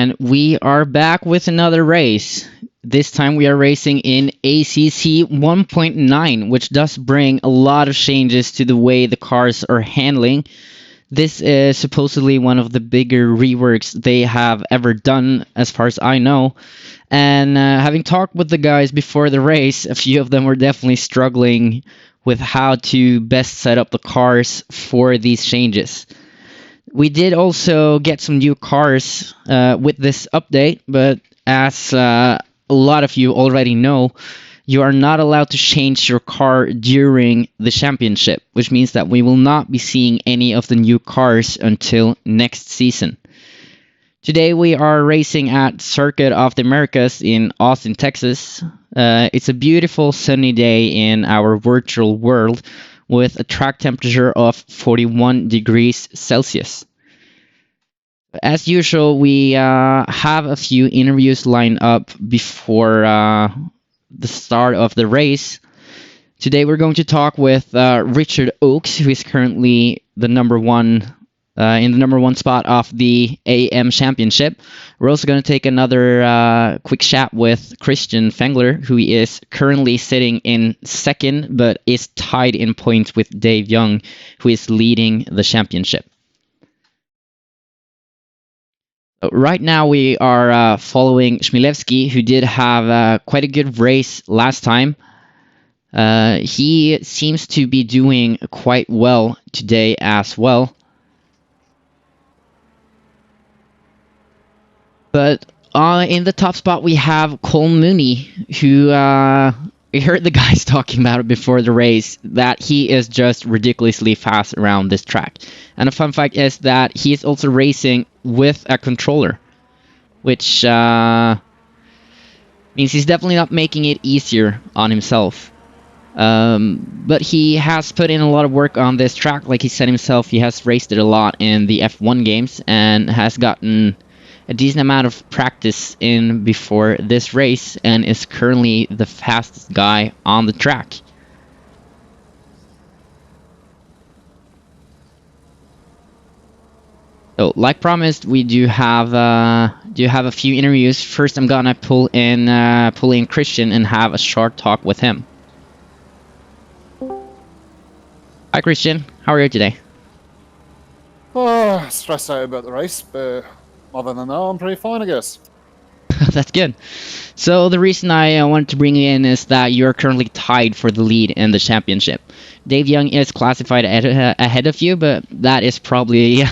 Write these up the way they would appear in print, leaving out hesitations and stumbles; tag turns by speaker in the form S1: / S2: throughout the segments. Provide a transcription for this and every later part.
S1: And we are back with another race. This time we are racing in ACC 1.9, which does bring a lot of changes to the way the cars are handling. This is supposedly one of the bigger reworks they have ever done, as far as I know. And having talked with the guys before the race, a few of them were definitely struggling with how to best set up the cars for these changes. We did also get some new cars with this update, but as a lot of you already know, you are not allowed to change your car during the championship, which means that we will not be seeing any of the new cars until next season. Today we are racing at Circuit of the Americas in Austin, Texas. It's a beautiful sunny day in our virtual world with a track temperature of 41 degrees Celsius. As usual, we have a few interviews lined up before the start of the race. Today we're going to talk with Richard Oakes, who is currently the number one in the number one spot of the AM Championship. We're also going to take another quick chat with Christian Fengler, who is currently sitting in second, but is tied in points with Dave Young, who is leading the championship. Right now we are following Chmielewski, who did have quite a good race last time. He seems to be doing quite well today as well. But in the top spot we have Cole Mooney, who we heard the guys talking about it before the race, that he is just ridiculously fast around this track. And a fun fact is that he is also racing with a controller, which means he's definitely not making it easier on himself. But he has put in a lot of work on this track. Like he said himself, he has raced it a lot in the F1 games and has gotten a decent amount of practice in before this race and is currently the fastest guy on the track. So, like promised, we do have a few interviews. First, I'm gonna pull in Christian and have a short talk with him. Hi, Christian. How are you today?
S2: Oh, stressed out about the race, but other than that, I'm pretty fine, I guess.
S1: That's good. So the reason I wanted to bring you in is that you're currently tied for the lead in the championship. Dave Young is classified ahead of you, but that is probably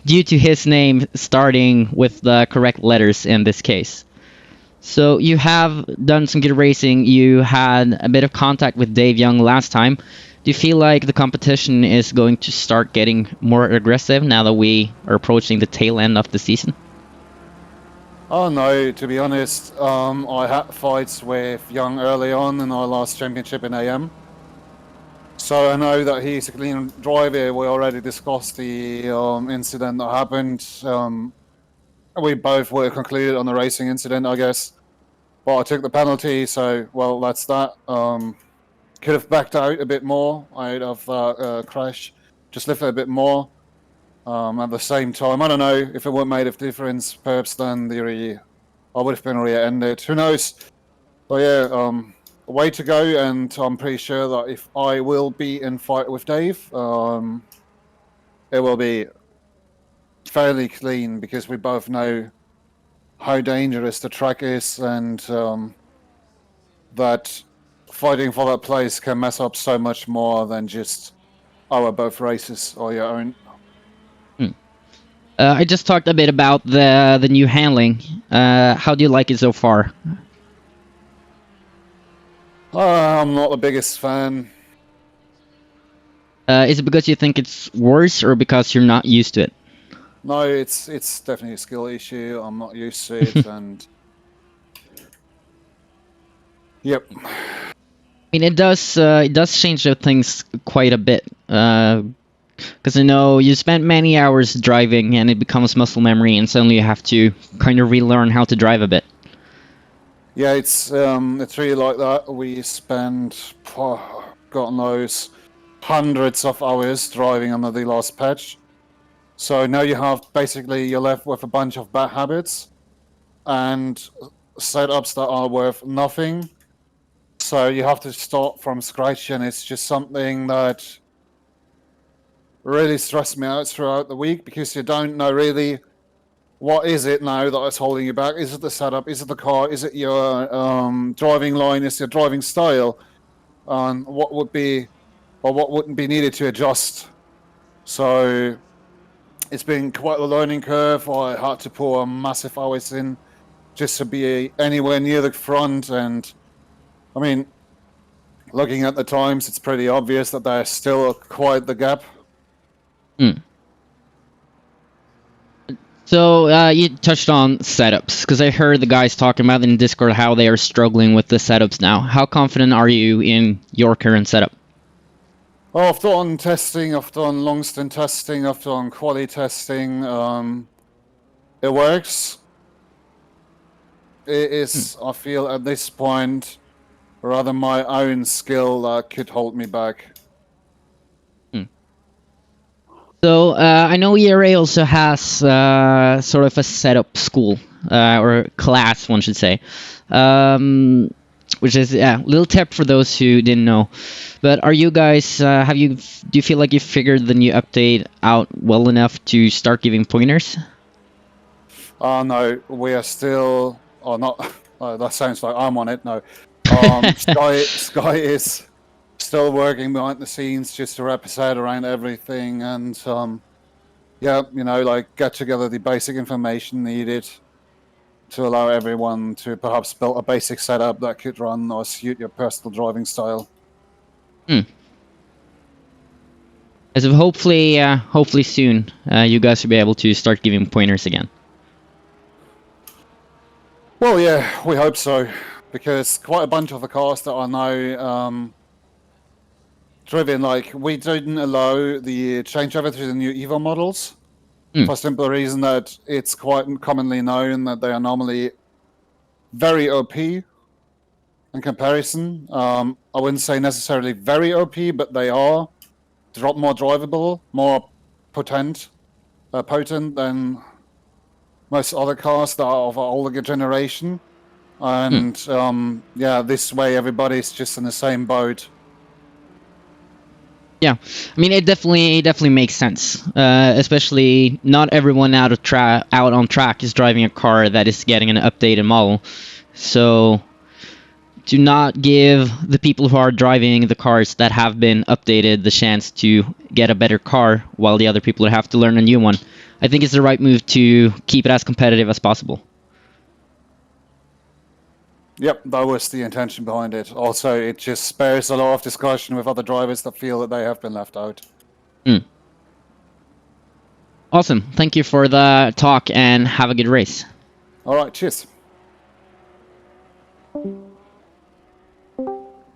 S1: due to his name starting with the correct letters in this case. So you have done some good racing. You had a bit of contact with Dave Young last time. Do you feel like the competition is going to start getting more aggressive now that we are approaching the tail end of the season?
S2: Oh no, to be honest, I had fights with Young early on in our last championship in AM. So I know that he's a clean driver. We already discussed the incident that happened. We both were concluded on the racing incident, I guess. But I took the penalty, so, well, that's that. Could have backed out a bit more out of that crash. Just left it a bit more. At the same time, I don't know if it would have made a difference. Perhaps then I would have been rear-ended. Who knows? But yeah, way to go, and I'm pretty sure that if I will be in fight with Dave, it will be fairly clean because we both know how dangerous the track is, and that fighting for that place can mess up so much more than just both races or your own.
S1: I just talked a bit about the new handling. How do you like it so far?
S2: I'm not the biggest fan.
S1: Is it because you think it's worse or because you're not used to it?
S2: No, it's definitely a skill issue. I'm not used to it, and yep.
S1: I mean, it does change the things quite a bit. Because I know you spent many hours driving and it becomes muscle memory, and suddenly you have to kind of relearn how to drive a bit.
S2: Yeah, it's really like that. We spend, God knows, hundreds of hours driving under the last patch. So now you're left with a bunch of bad habits. and setups that are worth nothing. So you have to start from scratch, and it's just something that really stressed me out throughout the week because you don't know really what is it now that is holding you back. Is it the setup? Is it the car? Is it your driving line? Is it your driving style? And what would be or what wouldn't be needed to adjust? So it's been quite a learning curve. I had to pour a massive hours in just to be anywhere near the front. And I mean, looking at the times, it's pretty obvious that there's still quite the gap.
S1: So you touched on setups, because I heard the guys talking about in Discord how they are struggling with the setups now. How confident are you in your current setup?
S2: Oh, I've done testing, I've done long stint testing, I've done quality testing. It works. It is, I feel at this point, rather my own skill that could hold me back.
S1: So I know ERA also has sort of a setup school or class, one should say, which is a little tip for those who didn't know. But are you guys do you feel like you figured the new update out well enough to start giving pointers?
S2: No, we are still, or not. That sounds like I'm on it. No, Sky is still working behind the scenes just to wrap his head around everything, and yeah, you know, like get together the basic information needed to allow everyone to perhaps build a basic setup that could run or suit your personal driving style.
S1: As of hopefully soon, you guys will be able to start giving pointers again.
S2: Well, yeah, we hope so, because quite a bunch of the cars that are now driven, like, we didn't allow the changeover to the new Evo models for a simple reason that it's quite commonly known that they are normally very OP in comparison. I wouldn't say necessarily very OP, but they are more drivable, more potent than most other cars that are of an older generation. And yeah, this way everybody's just in the same boat.
S1: Yeah, I mean it definitely makes sense. Especially not everyone out on track is driving a car that is getting an updated model. So do not give the people who are driving the cars that have been updated the chance to get a better car while the other people have to learn a new one. I think it's the right move to keep it as competitive as possible.
S2: Yep, that was the intention behind it. Also, it just spares a lot of discussion with other drivers that feel that they have been left out.
S1: Awesome. Thank you for the talk and have a good race.
S2: All right, cheers.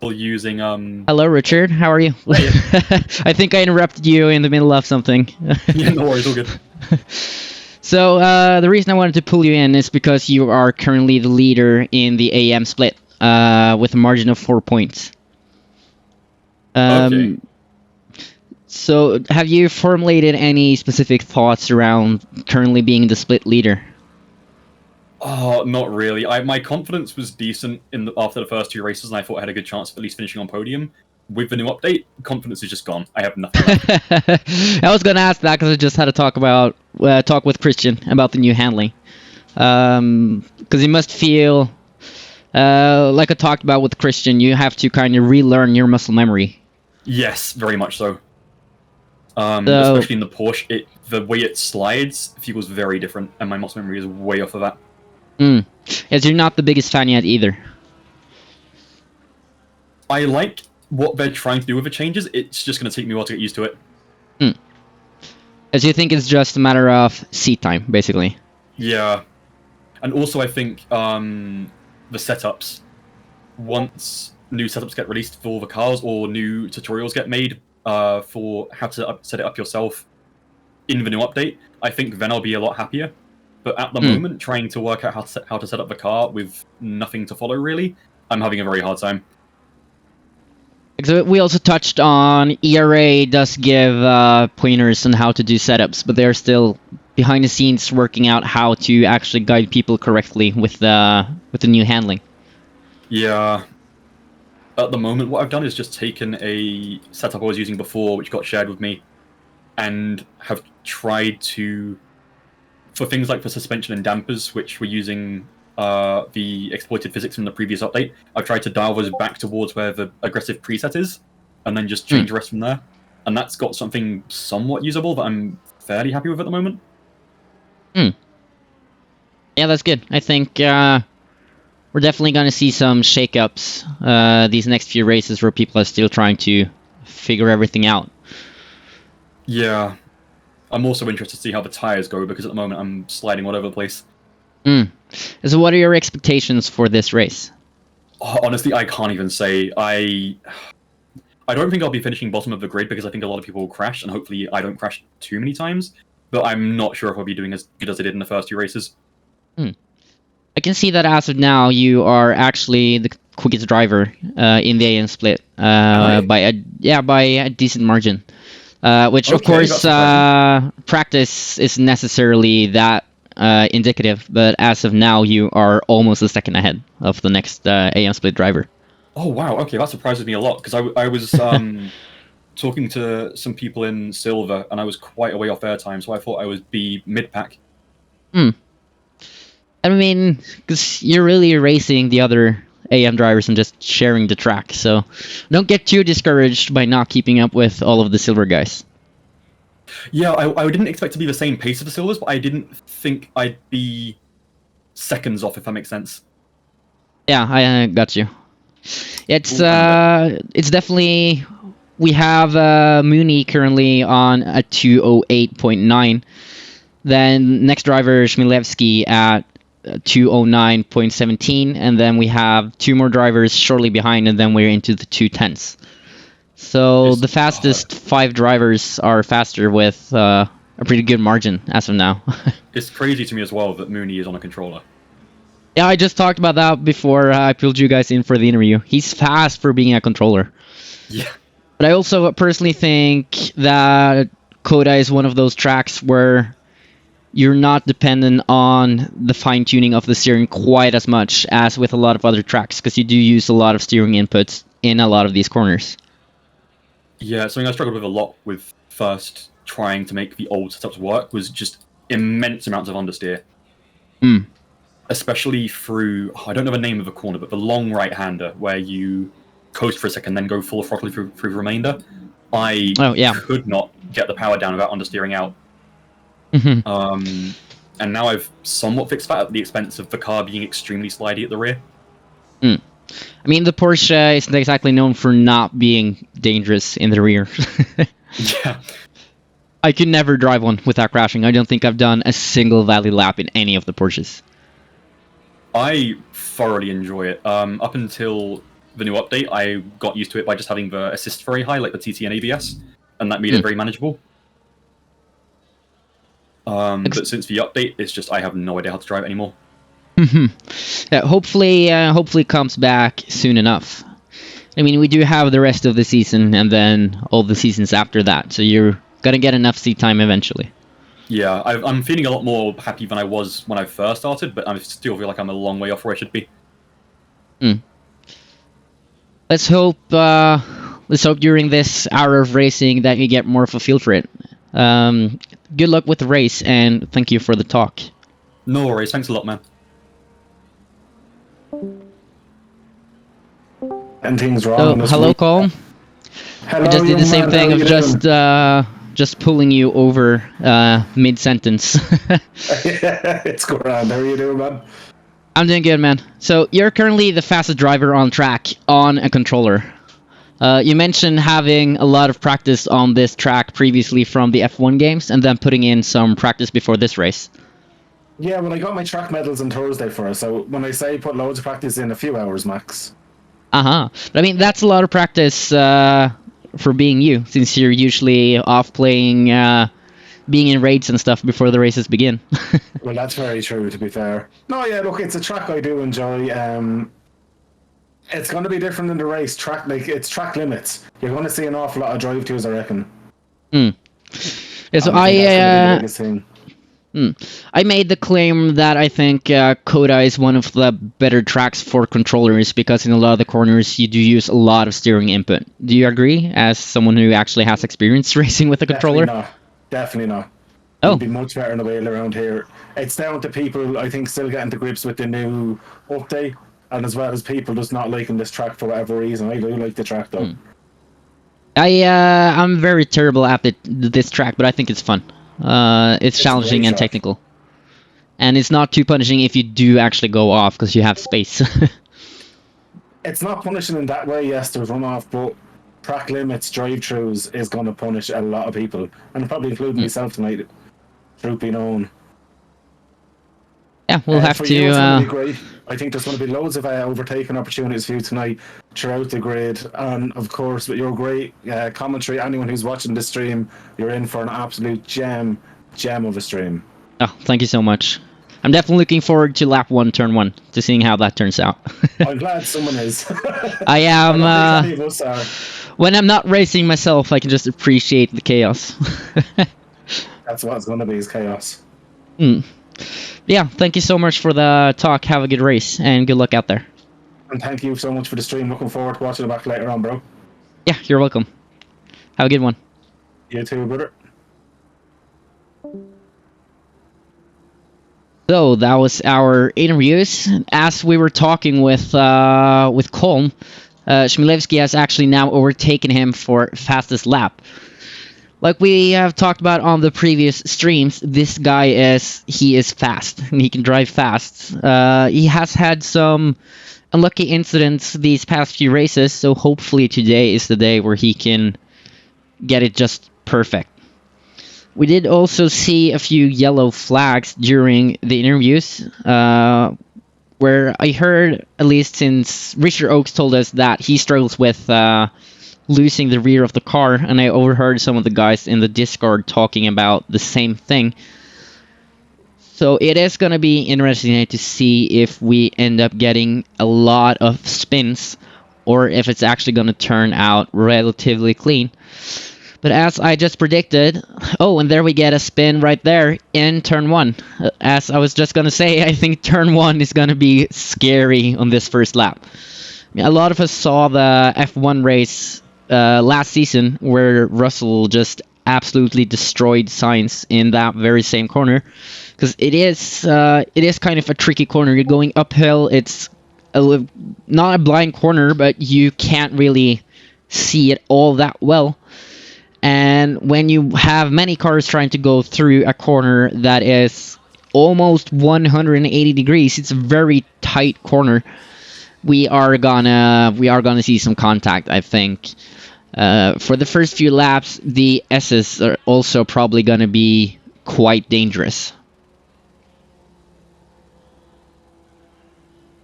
S3: Using
S1: Hello, Richard. How are you? I think I interrupted you in the middle of something.
S3: Yeah, no worries, all good.
S1: So the reason I wanted to pull you in is because you are currently the leader in the AM split with a margin of 4 points.
S3: Okay.
S1: So have you formulated any specific thoughts around currently being the split leader?
S3: Oh, not really. My confidence was decent after the first two races, and I thought I had a good chance of at least finishing on podium. With the new update, confidence is just gone. I have nothing left.
S1: I was going to ask that because I just had to talk with Christian about the new handling. Because you must feel, like I talked about with Christian, you have to kind of relearn your muscle memory.
S3: Yes, very much so. Especially in the Porsche, the way it slides feels very different, and my muscle memory is way off of that.
S1: As you're not the biggest fan yet either.
S3: I like what they're trying to do with the changes. It's just going to take me a while to get used to it.
S1: As you think it's just a matter of seat time, basically.
S3: Yeah. And also I think the setups, once new setups get released for the cars or new tutorials get made for how to set it up yourself in the new update, I think then I'll be a lot happier. But at the moment, trying to work out how to set up the car with nothing to follow, really, I'm having a very hard time.
S1: So we also touched on ERA does give pointers on how to do setups, but they're still behind the scenes working out how to actually guide people correctly with the new handling.
S3: Yeah. At the moment, what I've done is just taken a setup I was using before, which got shared with me, and have tried to, for things like for suspension and dampers, which were using the exploited physics from the previous update, I've tried to dial those back towards where the aggressive preset is, and then just change the rest from there. And that's got something somewhat usable that I'm fairly happy with at the moment.
S1: Yeah, that's good. I think we're definitely going to see some shakeups these next few races where people are still trying to figure everything out.
S3: Yeah. I'm also interested to see how the tires go, because at the moment I'm sliding all over the place.
S1: So what are your expectations for this race?
S3: Honestly, I can't even say. I don't think I'll be finishing bottom of the grid, because I think a lot of people will crash, and hopefully I don't crash too many times. But I'm not sure if I'll be doing as good as I did in the first 2 races.
S1: I can see that as of now, you are actually the quickest driver in the AM split by a decent margin. Which, of
S3: Okay,
S1: course,
S3: that's
S1: practice is necessarily that indicative, but as of now, you are almost a second ahead of the next AM split driver.
S3: Oh, wow. Okay, that surprises me a lot, because I was talking to some people in Silver, and I was quite a way off airtime, so I thought I would be mid-pack.
S1: I mean, because you're really racing the other AM drivers and just sharing the track, so don't get too discouraged by not keeping up with all of the Silver guys.
S3: Yeah, I didn't expect to be the same pace as the Silvers, but I didn't think I'd be seconds off, if that makes sense.
S1: Yeah, I got you. It's definitely, we have Mooney currently on a 208.9. Then next driver Shmilevsky at 209.17, and then we have 2 more drivers shortly behind, and then we're into the 210s. So the fastest 5 drivers are faster with a pretty good margin as of now.
S3: It's crazy to me as well that Mooney is on a controller.
S1: Yeah, I just talked about that before I pulled you guys in for the interview. He's fast for being a controller.
S3: Yeah.
S1: But I also personally think that COTA is one of those tracks where you're not dependent on the fine-tuning of the steering quite as much as with a lot of other tracks, because you do use a lot of steering inputs in a lot of these corners.
S3: Yeah, something I struggled with a lot with first trying to make the old setups work was just immense amounts of understeer. Especially through, I don't know the name of the corner, but the long right-hander where you coast for a second, then go full throttle through the remainder. I could not get the power down without understeering out. And now I've somewhat fixed that at the expense of the car being extremely slidey at the rear.
S1: I mean, the Porsche isn't exactly known for not being dangerous in the rear.
S3: Yeah.
S1: I could never drive one without crashing. I don't think I've done a single valley lap in any of the Porsches.
S3: I thoroughly enjoy it. Up until the new update, I got used to it by just having the assist very high, like the TT and ABS, and that made it very manageable. But since the update, it's just I have no idea how to drive it anymore.
S1: Yeah, hopefully it comes back soon enough. I mean, we do have the rest of the season and then all the seasons after that, so you're gonna get enough seat time eventually.
S3: Yeah, I'm feeling a lot more happy than I was when I first started, but I still feel like I'm a long way off where I should be.
S1: Let's hope during this hour of racing that you get more of a feel for it. Good luck with the race, and thank you for the talk.
S3: No worries, thanks a lot, man.
S4: And things wrong.
S1: So, hello, Colm.
S4: Hello,
S1: I just did the same
S4: man.
S1: thing
S4: How
S1: of
S4: you
S1: just pulling you over mid-sentence.
S4: It's going on. How are you doing, man?
S1: I'm doing good, man. So you're currently the fastest driver on track on a controller. You mentioned having a lot of practice on this track previously from the F1 games, and then putting in some practice before this race.
S4: Yeah, well, I got my track medals on Thursday for it, so when I say put loads of practice in, a few hours max.
S1: But I mean, that's a lot of practice for being you, since you're usually off playing, being in raids and stuff before the races begin.
S4: Well, that's very true, to be fair. No, yeah, look, it's a track I do enjoy. It's going to be different in the race. It's track limits. You're going to see an awful lot of drive-twos, I reckon.
S1: Yeah, so
S4: that's gonna be the biggest thing.
S1: I made the claim that I think COTA is one of the better tracks for controllers because in a lot of the corners you do use a lot of steering input. Do you agree, as someone who actually has experience racing with a
S4: Definitely
S1: controller?
S4: not. Definitely not.
S1: Oh,
S4: You'd be much better in the wheel around here. It's down to people, I think, still getting to grips with the new update, and as well as people just not liking this track for whatever reason. I do like the track though.
S1: I'm very terrible at this track, but I think it's fun. It's
S4: It's a great
S1: challenging and
S4: track.
S1: technical, and it's not too punishing if you do actually go off because you have space.
S4: It's not punishing in that way. Yes, there's runoff, but track limits, drive-throughs is going to punish a lot of people, and probably including myself tonight. Truth be known.
S1: Yeah, we'll have
S4: For you,
S1: to.
S4: it's going to be great. I think there's going to be loads of overtaking opportunities for you tonight throughout the grid. And of course, with your great commentary, anyone who's watching this stream, you're in for an absolute gem of a stream.
S1: Oh, thank you so much. I'm definitely looking forward to lap 1, turn 1, to seeing how that turns out.
S4: I'm glad someone is.
S1: I am.
S4: I don't think any of us are.
S1: When I'm not racing myself, I can just appreciate the chaos.
S4: That's what it's going to be, is chaos.
S1: Yeah, thank you so much for the talk. Have a good race, and good luck out there.
S4: And thank you so much for the stream. Looking forward to watching it back later on, bro.
S1: Yeah, you're welcome. Have a good one.
S4: You too, brother.
S1: So that was our interviews. As we were talking with Colm, Chmielewski has actually now overtaken him for fastest lap. Like we have talked about on the previous streams, this guy is fast and he can drive fast. He has had some unlucky incidents these past few races, so hopefully today is the day where he can get it just perfect. We did also see a few yellow flags during the interviews, where I heard, at least since Richard Oakes told us that he struggles with losing the rear of the car, and I overheard some of the guys in the Discord talking about the same thing. So it is going to be interesting to see if we end up getting a lot of spins, or if it's actually going to turn out relatively clean. But as I just predicted, oh, and there we get a spin right there in turn 1. As I was just going to say, I think turn 1 is going to be scary on this first lap. I mean, a lot of us saw the F1 race last season where Russell just absolutely destroyed Sainz in that very same corner. Because it is kind of a tricky corner. You're going uphill. It's not a blind corner, but you can't really see it all that well. And when you have many cars trying to go through a corner that is almost 180 degrees, it's a very tight corner. We are gonna see some contact, I think. For the first few laps, the S's are also probably gonna be quite dangerous.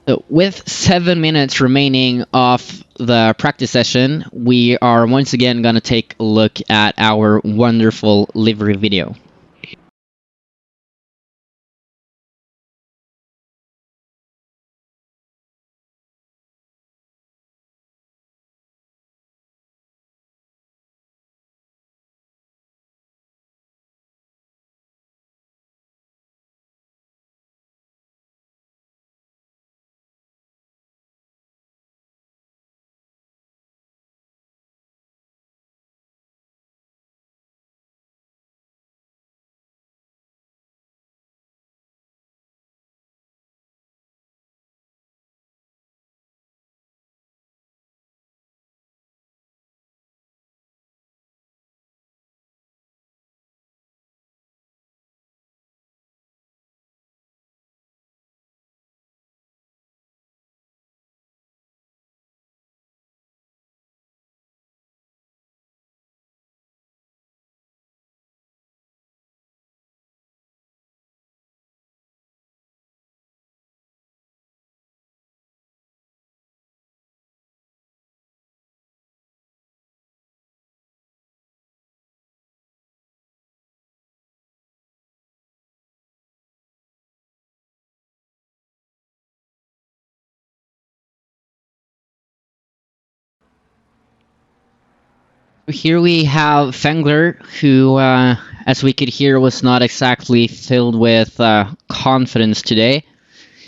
S1: So with 7 minutes remaining of the practice session, we are once again going to take a look at our wonderful livery video. Here we have Fengler, who, as we could hear, was not exactly filled with confidence today.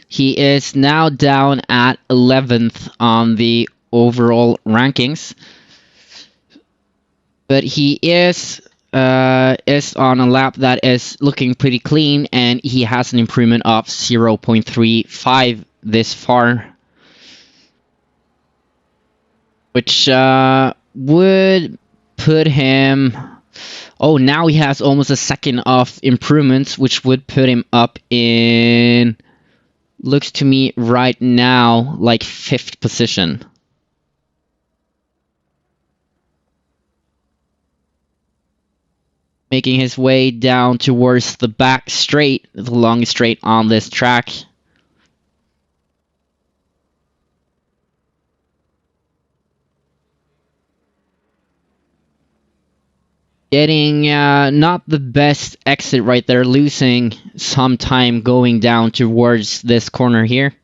S1: He is now down at 11th on the overall rankings, but he is on a lap that is looking pretty clean, and he has an improvement of 0.35 this far, which would put him... Oh, now he has almost a second of improvements, which would put him up in... Looks to me right now like 5th position. Making his way down towards the back straight, the longest straight on this track. Getting not the best exit right there, losing some time going down towards this corner here.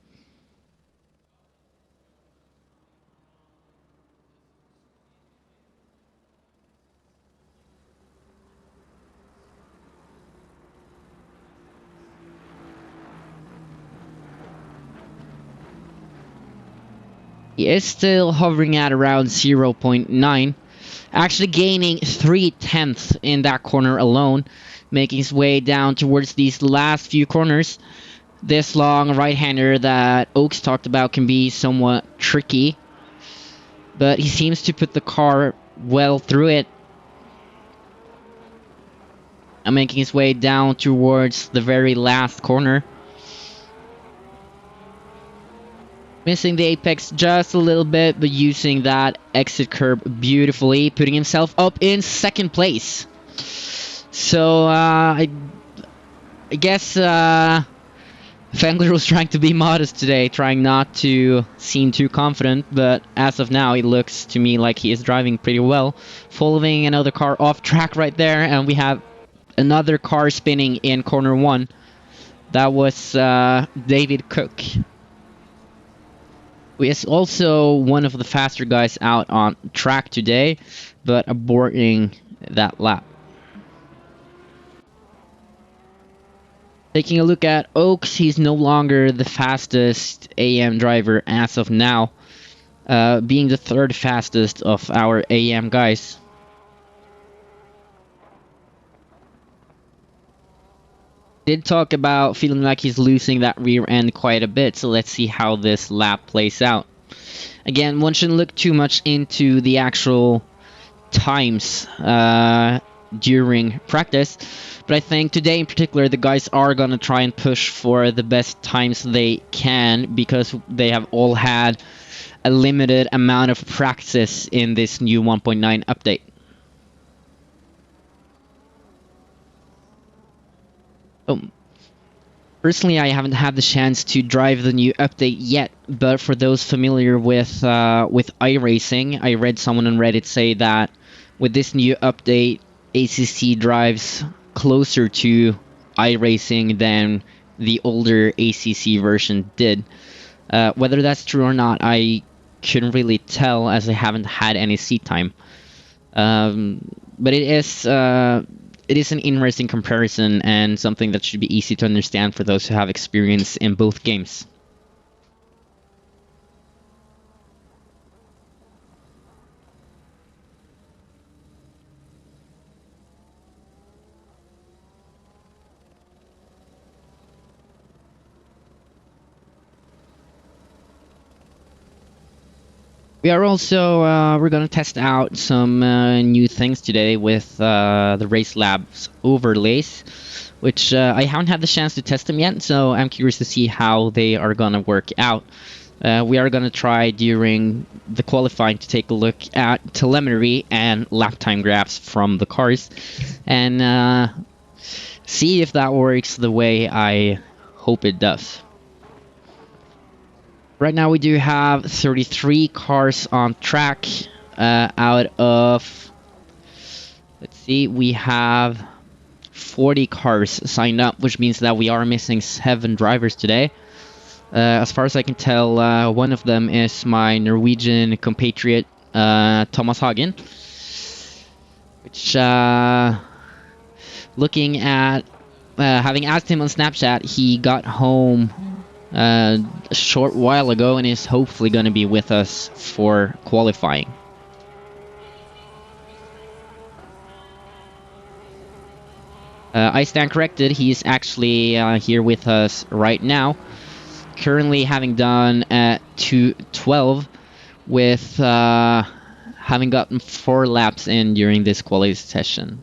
S1: He is still hovering at around 0.9. Actually gaining 0.3 in that corner alone, making his way down towards these last few corners. This long right-hander that Oaks talked about can be somewhat tricky, but he seems to put the car well through it. And making his way down towards the very last corner. Missing the apex just a little bit, but using that exit curb beautifully, putting himself up in 2nd place. So, I guess, Fengler was trying to be modest today, trying not to seem too confident, but as of now, it looks to me like he is driving pretty well. Following another car off track right there, and we have another car spinning in corner 1. That was David Cook, who is also one of the faster guys out on track today, but aborting that lap. Taking a look at Oaks, he's no longer the fastest AM driver as of now, being the 3rd fastest of our AM guys. Did talk about feeling like he's losing that rear end quite a bit, so let's see how this lap plays out. Again, one shouldn't look too much into the actual times during practice, but I think today in particular the guys are gonna try and push for the best times they can, because they have all had a limited amount of practice in this new 1.9 update. Oh. Personally, I haven't had the chance to drive the new update yet, but for those familiar with iRacing, I read someone on Reddit say that with this new update, ACC drives closer to iRacing than the older ACC version did. Whether that's true or not, I couldn't really tell, as I haven't had any seat time. But it is an interesting comparison and something that should be easy to understand for those who have experience in both games. We are also, we're gonna test out some new things today with the Race Labs overlays, which I haven't had the chance to test them yet, so I'm curious to see how they are gonna work out. We are gonna try during the qualifying to take a look at telemetry and lap time graphs from the cars, and see if that works the way I hope it does. Right now we do have 33 cars on track out of, let's see, we have 40 cars signed up, which means that we are missing 7 drivers today. As far as I can tell, one of them is my Norwegian compatriot, Thomas Hagen. which looking at having asked him on Snapchat, he got home a short while ago and is hopefully going to be with us for qualifying. I stand corrected, he's actually here with us right now, currently having done 2:12 with having gotten 4 laps in during this quality session.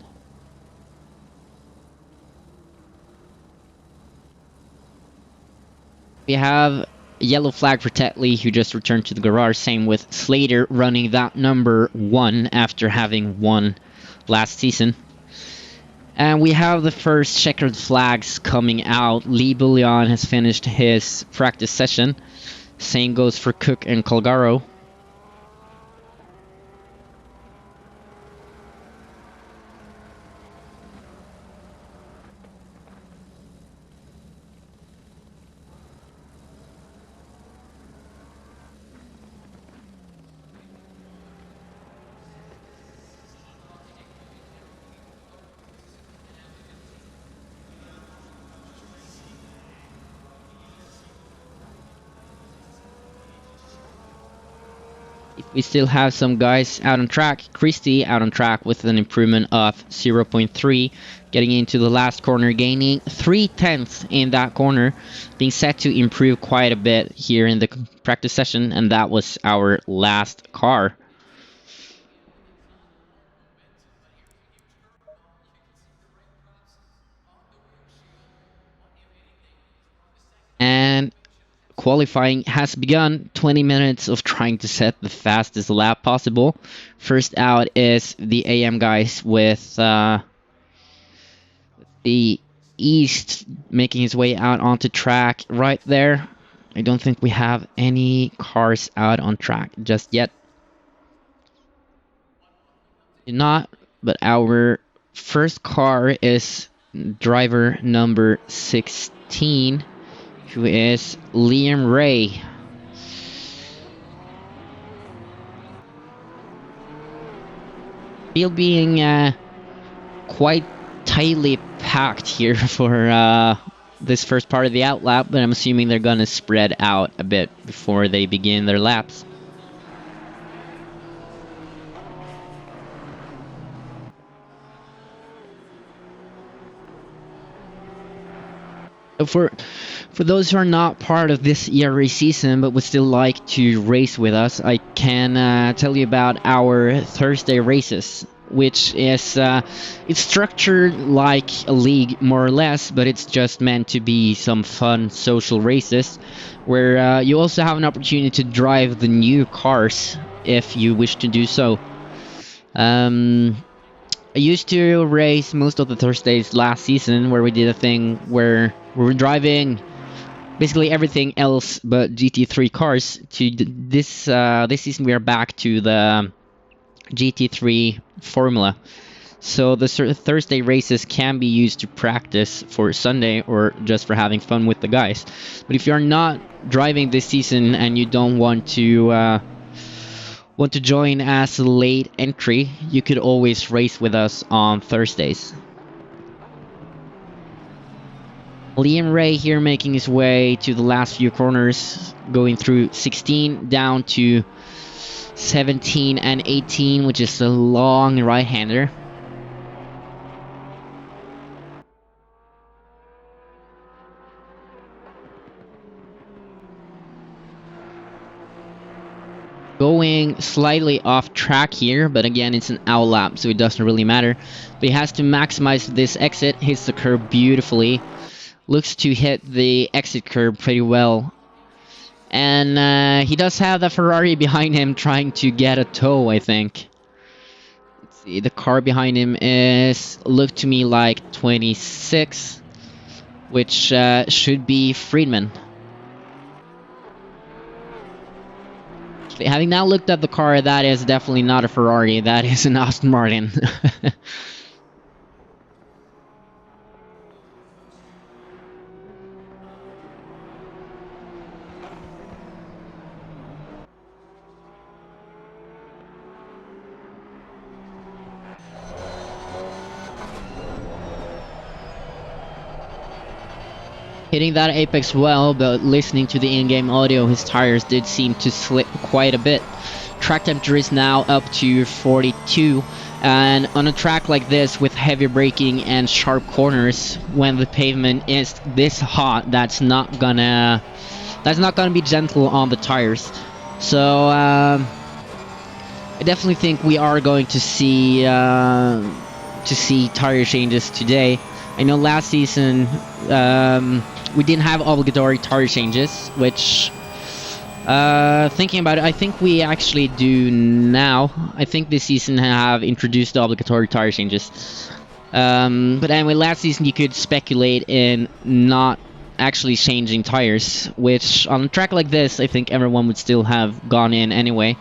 S1: We have yellow flag for Tetley, who just returned to the garage, same with Slater running that number 1 after having won last season. And we have the first checkered flags coming out. Lee Bullion has finished his practice session. Same goes for Cook and Colgaro. We still have some guys out on track. Christie out on track with an improvement of 0.3, getting into the last corner, gaining 0.3 in that corner, being set to improve quite a bit here in the practice session, and that was our last car. And qualifying has begun. 20 minutes of trying to set the fastest lap possible. First out is the AM guys with the East making his way out onto track right there. I don't think we have any cars out on track just yet. Not, but our first car is driver number 16, who is Liam Ray. Field being quite tightly packed here for this first part of the outlap, but I'm assuming they're gonna spread out a bit before they begin their laps. For those who are not part of this ERA season but would still like to race with us, I can tell you about our Thursday races, which is it's structured like a league more or less, but it's just meant to be some fun social races where you also have an opportunity to drive the new cars if you wish to do so. I used to race most of the Thursdays last season, where we did a thing where we were driving basically everything else but GT3 cars. To this season, we are back to the GT3 formula. So the Thursday races can be used to practice for Sunday or just for having fun with the guys. But if you're not driving this season and you don't want to join as a late entry, you could always race with us on Thursdays. Liam Ray here making his way to the last few corners, going through 16 down to 17 and 18, which is a long right-hander. Going slightly off track here, but again, it's an outlap, so it doesn't really matter. But he has to maximize this exit, hits the curb beautifully. Looks to hit the exit curb pretty well. And he does have the Ferrari behind him trying to get a tow, I think. Let's see, the car behind him looked to me like 26, which should be Friedman. Having now looked at the car, that is definitely not a Ferrari, that is an Aston Martin. Hitting that apex well, but listening to the in-game audio, his tires did seem to slip quite a bit. Track temperature is now up to 42, and on a track like this with heavy braking and sharp corners, when the pavement is this hot, that's not gonna be gentle on the tires. So I definitely think we are going to see tire changes today. I know last season we didn't have obligatory tire changes, which thinking about it, I think we actually do now. I think this season have introduced the obligatory tire changes. But anyway, last season you could speculate in not actually changing tires, which on a track like this, I think everyone would still have gone in anyway.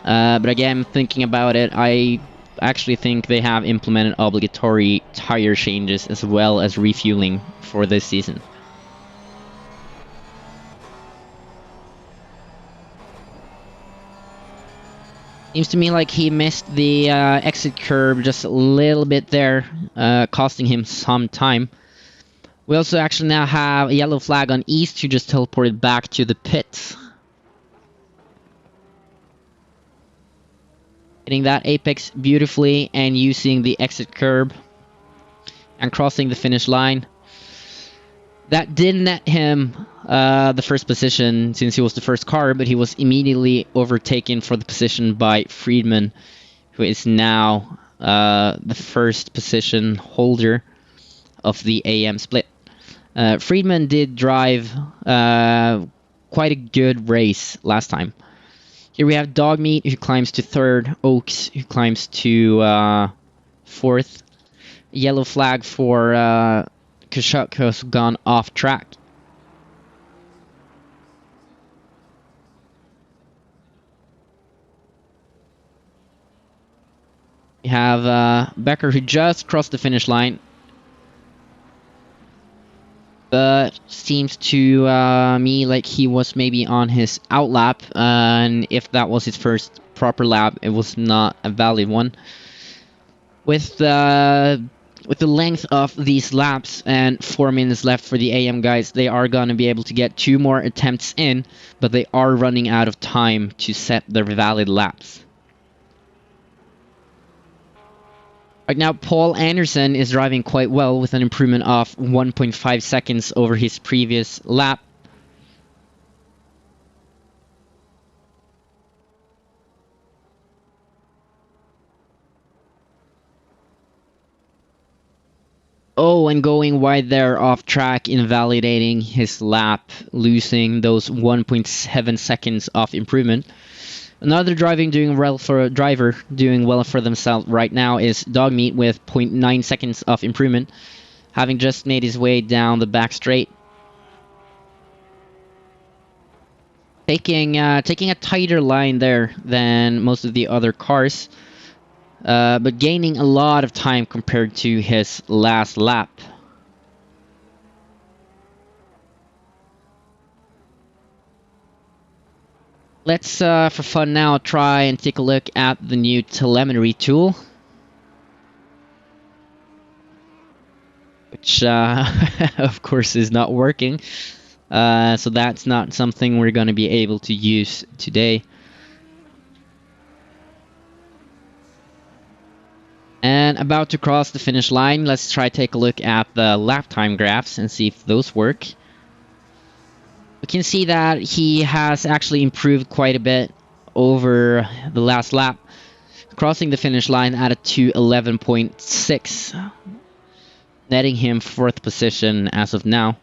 S1: But again, thinking about it, I actually think they have implemented obligatory tire changes as well as refueling for this season. Seems to me like he missed the exit curb just a little bit there, costing him some time. We also actually now have a yellow flag on East, who just teleported back to the pit. Hitting that apex beautifully and using the exit curb and crossing the finish line. That did net him the first position since he was the first car, but he was immediately overtaken for the position by Friedman, who is now the first position holder of the AM split. Friedman did drive quite a good race last time. Here we have Dogmeat, who climbs to third, Oaks, who climbs to fourth. Yellow flag for Kashuk, who has gone off track. We have Becker, who just crossed the finish line, but seems to me like he was maybe on his out lap, and if that was his first proper lap, it was not a valid one. With the length of these laps and 4 minutes left for the AM guys, they are going to be able to get 2 more attempts in, but they are running out of time to set their valid laps. Right now, Paul Anderson is driving quite well with an improvement of 1.5 seconds over his previous lap. Oh, and going wide there off track, invalidating his lap, losing those 1.7 seconds of improvement. Another driver doing well for themselves right now is Dogmeat with 0.9 seconds of improvement, having just made his way down the back straight. Taking a tighter line there than most of the other cars, but gaining a lot of time compared to his last lap. Let's, for fun now, try and take a look at the new telemetry tool. Which, of course, is not working. So that's not something we're going to be able to use today. And about to cross the finish line, let's try to take a look at the lap time graphs and see if those work. We can see that he has actually improved quite a bit over the last lap, crossing the finish line at a 2:11.6, netting him 4th position as of now.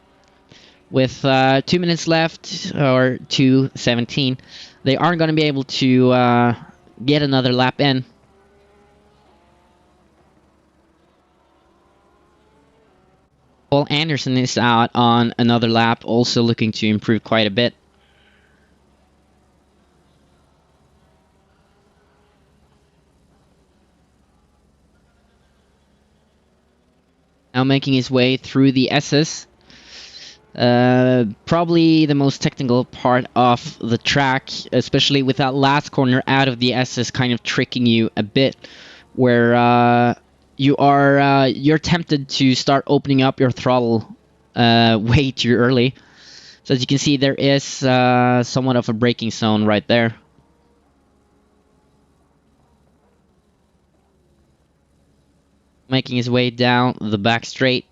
S1: With 2 minutes left, or 2:17, they aren't going to be able to get another lap in. Paul Anderson is out on another lap, also looking to improve quite a bit. Now making his way through the S's. Probably the most technical part of the track, especially with that last corner out of the S's kind of tricking you a bit, where you're tempted to start opening up your throttle way too early. So as you can see, there is somewhat of a braking zone right there. Making his way down the back straight.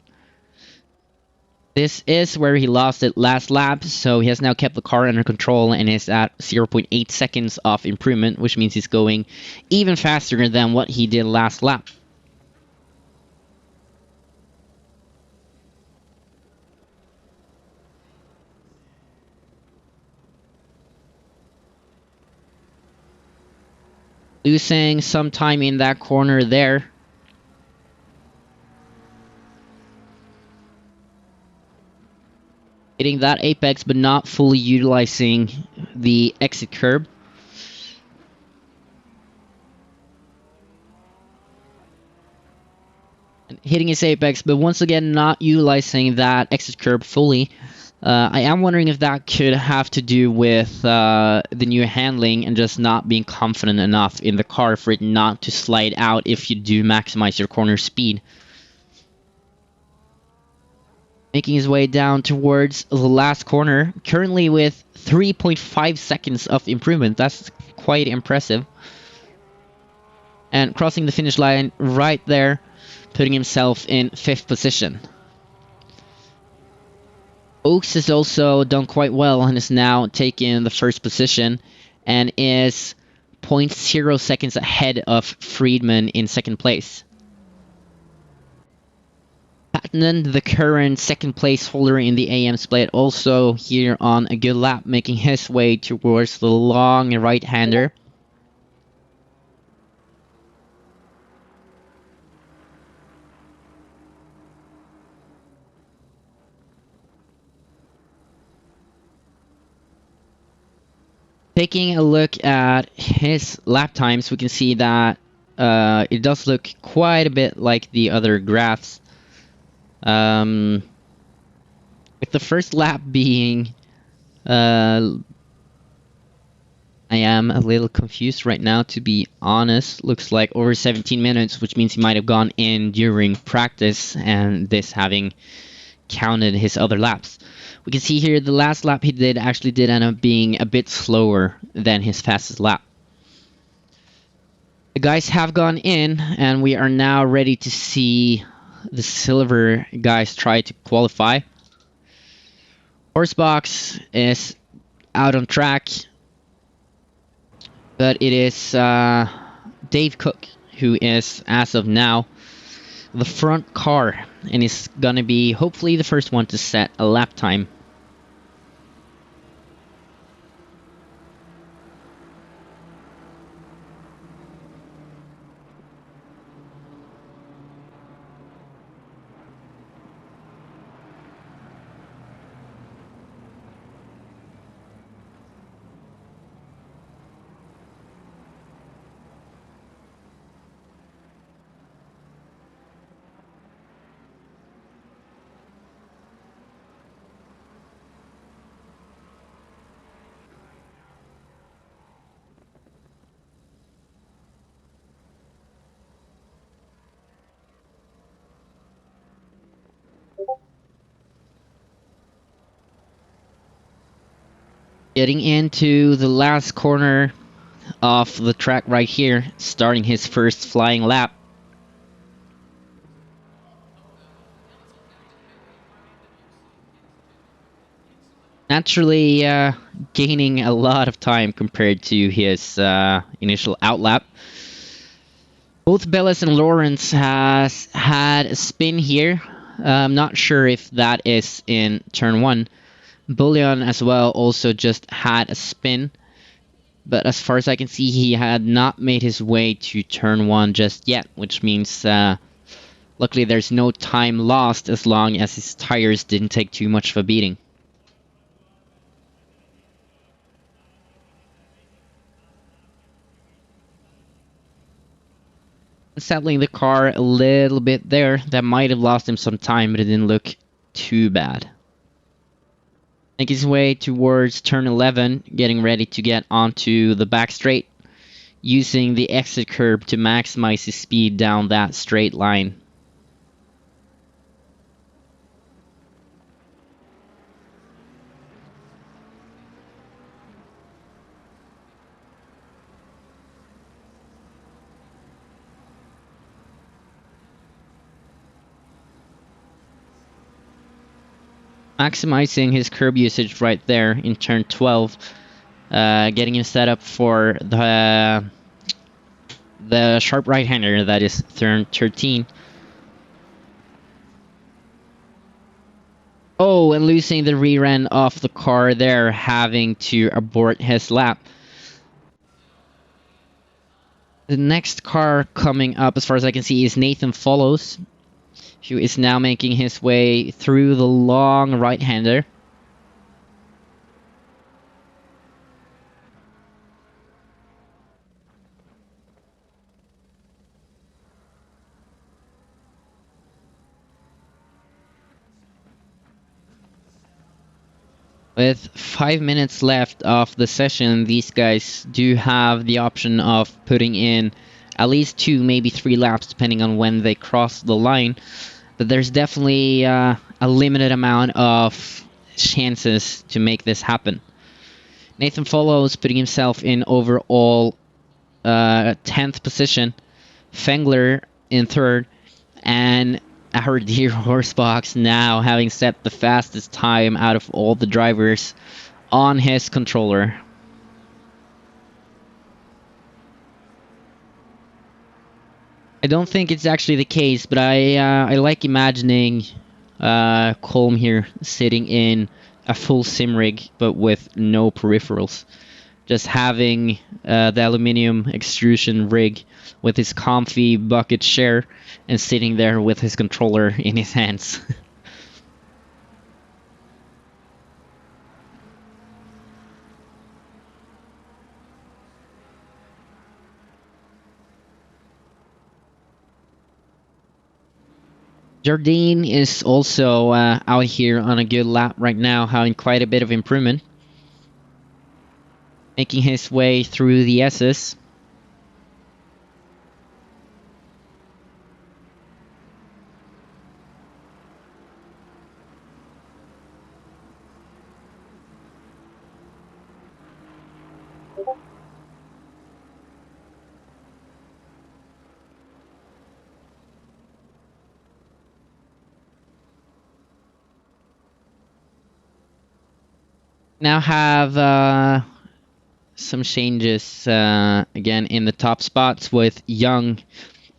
S1: This is where he lost it last lap, so he has now kept the car under control and is at 0.8 seconds of improvement, which means he's going even faster than what he did last lap. Losing some time in that corner there. Hitting that apex, but not fully utilizing the exit curb. And hitting his apex, but once again not utilizing that exit curb fully. I am wondering if that could have to do with the new handling and just not being confident enough in the car for it not to slide out if you do maximize your corner speed. Making his way down towards the last corner, currently with 3.5 seconds of improvement. That's quite impressive. And crossing the finish line right there, putting himself in 5th position. Oaks has also done quite well and is now taking the 1st position and is 0.0 seconds ahead of Friedman in 2nd place. Patton, the current 2nd place holder in the AM split, also here on a good lap, making his way towards the long right-hander. Taking a look at his lap times, we can see that it does look quite a bit like the other graphs. With the first lap being... I am a little confused right now, to be honest. Looks like over 17 minutes, which means he might have gone in during practice, and this having counted his other laps. We can see here the last lap he did actually did end up being a bit slower than his fastest lap. The guys have gone in, and we are now ready to see the silver guys try to qualify. Horsebox is out on track, but it is Dave Cook who is, as of now, the front car, and is gonna be hopefully the first one to set a lap time. Getting into the last corner of the track right here, starting his first flying lap. Naturally gaining a lot of time compared to his initial outlap. Both Bellis and Lawrence has had a spin here. I'm not sure if that is in turn 1. Bullion as well also just had a spin, but as far as I can see, he had not made his way to turn 1 just yet, which means luckily there's no time lost as long as his tires didn't take too much of a beating. Settling the car a little bit there, that might have lost him some time, but it didn't look too bad. Making his way towards turn 11, getting ready to get onto the back straight, using the exit curb to maximize his speed down that straight line. maximizing his curb usage right there in turn 12, getting him set up for the sharp right-hander that is turn 13. Oh, and losing the rear end of the car there, having to abort his lap. The next car coming up, as far as I can see, is Nathan Follows, who is now making his way through the long right-hander. With 5 minutes left of the session, these guys do have the option of putting in at least 2, maybe 3 laps, depending on when they cross the line. But there's definitely a limited amount of chances to make this happen. Nathan Follows putting himself in overall 10th position. Fengler in 3rd. And our dear Horsebox now having set the fastest time out of all the drivers on his controller. I don't think it's actually the case, but I like imagining Colm here sitting in a full sim rig, but with no peripherals. Just having the aluminium extrusion rig with his comfy bucket chair and sitting there with his controller in his hands. Jardine is also out here on a good lap right now, having quite a bit of improvement. Making his way through the S's. Now have some changes again in the top spots, with Young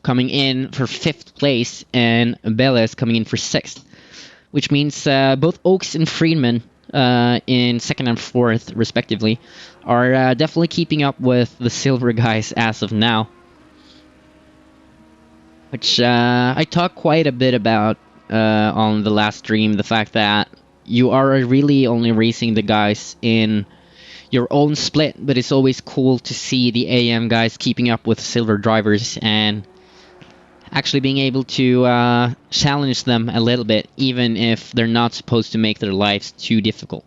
S1: coming in for 5th place and Beles coming in for 6th, which means both Oaks and Friedman in 2nd and 4th respectively are definitely keeping up with the silver guys as of now, which I talked quite a bit about on the last stream, the fact that you are really only racing the guys in your own split, but it's always cool to see the AM guys keeping up with silver drivers and actually being able to challenge them a little bit, even if they're not supposed to make their lives too difficult.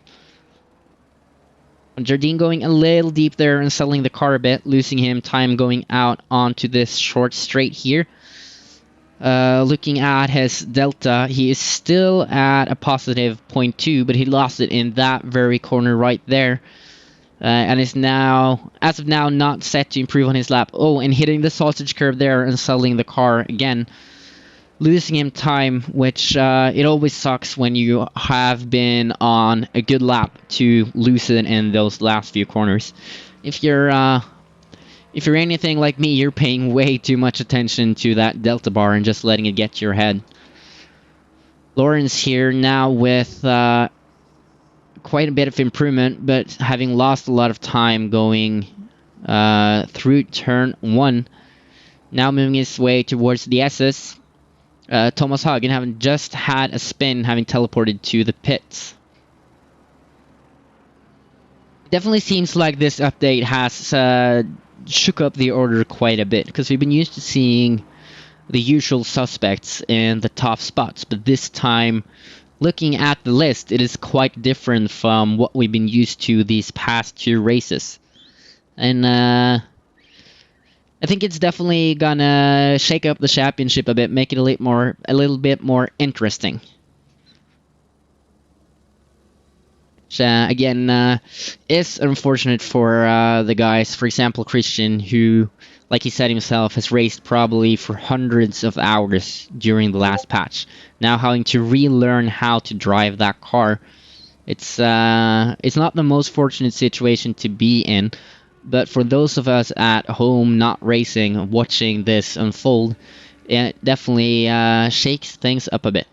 S1: Jardine going a little deep there and selling the car a bit, losing him time going out onto this short straight here. Looking at his delta, he is still at a positive 0.2, but he lost it in that very corner right there. And is now, as of now, not set to improve on his lap. Oh, and hitting the sausage curve there and selling the car again. Losing him time, which it always sucks when you have been on a good lap to lose it in those last few corners. If you're anything like me, you're paying way too much attention to that delta bar and just letting it get to your head. Lawrence here now with quite a bit of improvement, but having lost a lot of time going through turn 1. Now moving his way towards the SS. Thomas Hagen having just had a spin, having teleported to the pits. It definitely seems like this update has shook up the order quite a bit, because we've been used to seeing the usual suspects in the top spots, but this time, looking at the list, it is quite different from what we've been used to these past 2 races. And I think it's definitely gonna shake up the championship a bit, make it a little bit more interesting. Which, again, is unfortunate for the guys, for example, Christian, who like he said himself, has raced probably for hundreds of hours during the last patch. Now having to relearn how to drive that car, it's not the most fortunate situation to be in, but for those of us at home not racing, watching this unfold, it definitely shakes things up a bit.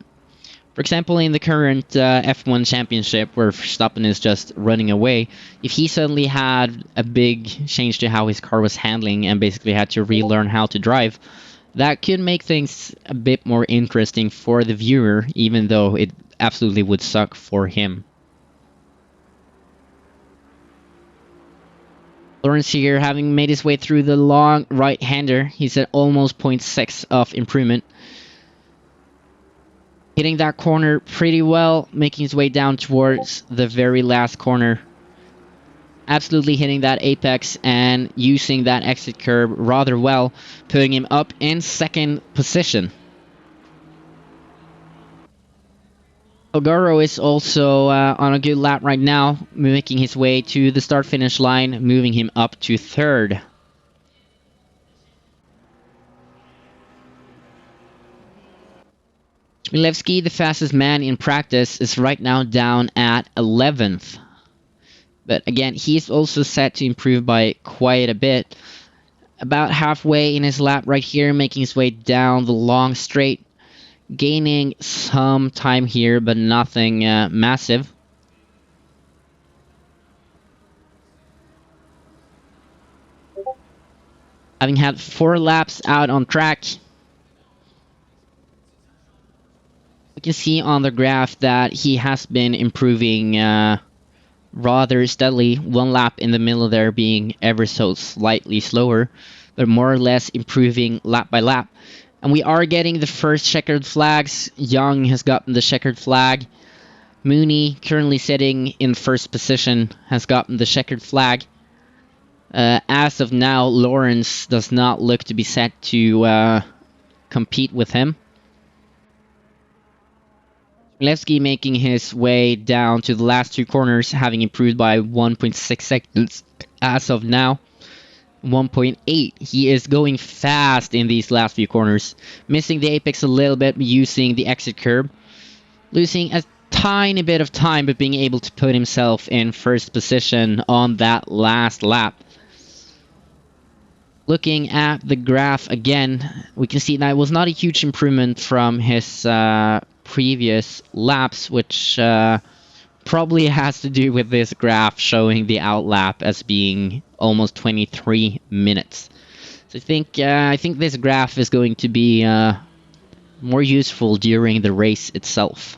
S1: For example, in the current F1 championship where Verstappen is just running away, if he suddenly had a big change to how his car was handling and basically had to relearn how to drive, that could make things a bit more interesting for the viewer, even though it absolutely would suck for him. Lawrence here, having made his way through the long right-hander, he's at almost 0.6 of improvement. Hitting that corner pretty well, making his way down towards the very last corner. Absolutely hitting that apex and using that exit curb rather well, putting him up in second position. Ogaro is also on a good lap right now, making his way to the start-finish line, moving him up to third. Chmielewski, the fastest man in practice, is right now down at 11th. But again, he's also set to improve by quite a bit. About halfway in his lap right here, making his way down the long straight. Gaining some time here, but nothing massive. Having had 4 laps out on track, we can see on the graph that he has been improving rather steadily. 1 lap in the middle there being ever so slightly slower, but more or less improving lap by lap. And we are getting the first checkered flags. Young has gotten the checkered flag. Mooney, currently sitting in first position, has gotten the checkered flag. As of now, Lawrence does not look to be set to compete with him. Chmielewski making his way down to the last 2 corners, having improved by 1.6 seconds as of now. 1.8. He is going fast in these last few corners. Missing the apex a little bit, using the exit curb. Losing a tiny bit of time, but being able to put himself in first position on that last lap. Looking at the graph again, we can see that it was not a huge improvement from his previous laps, which probably has to do with this graph showing the outlap as being almost 23 minutes. So I think this graph is going to be more useful during the race itself.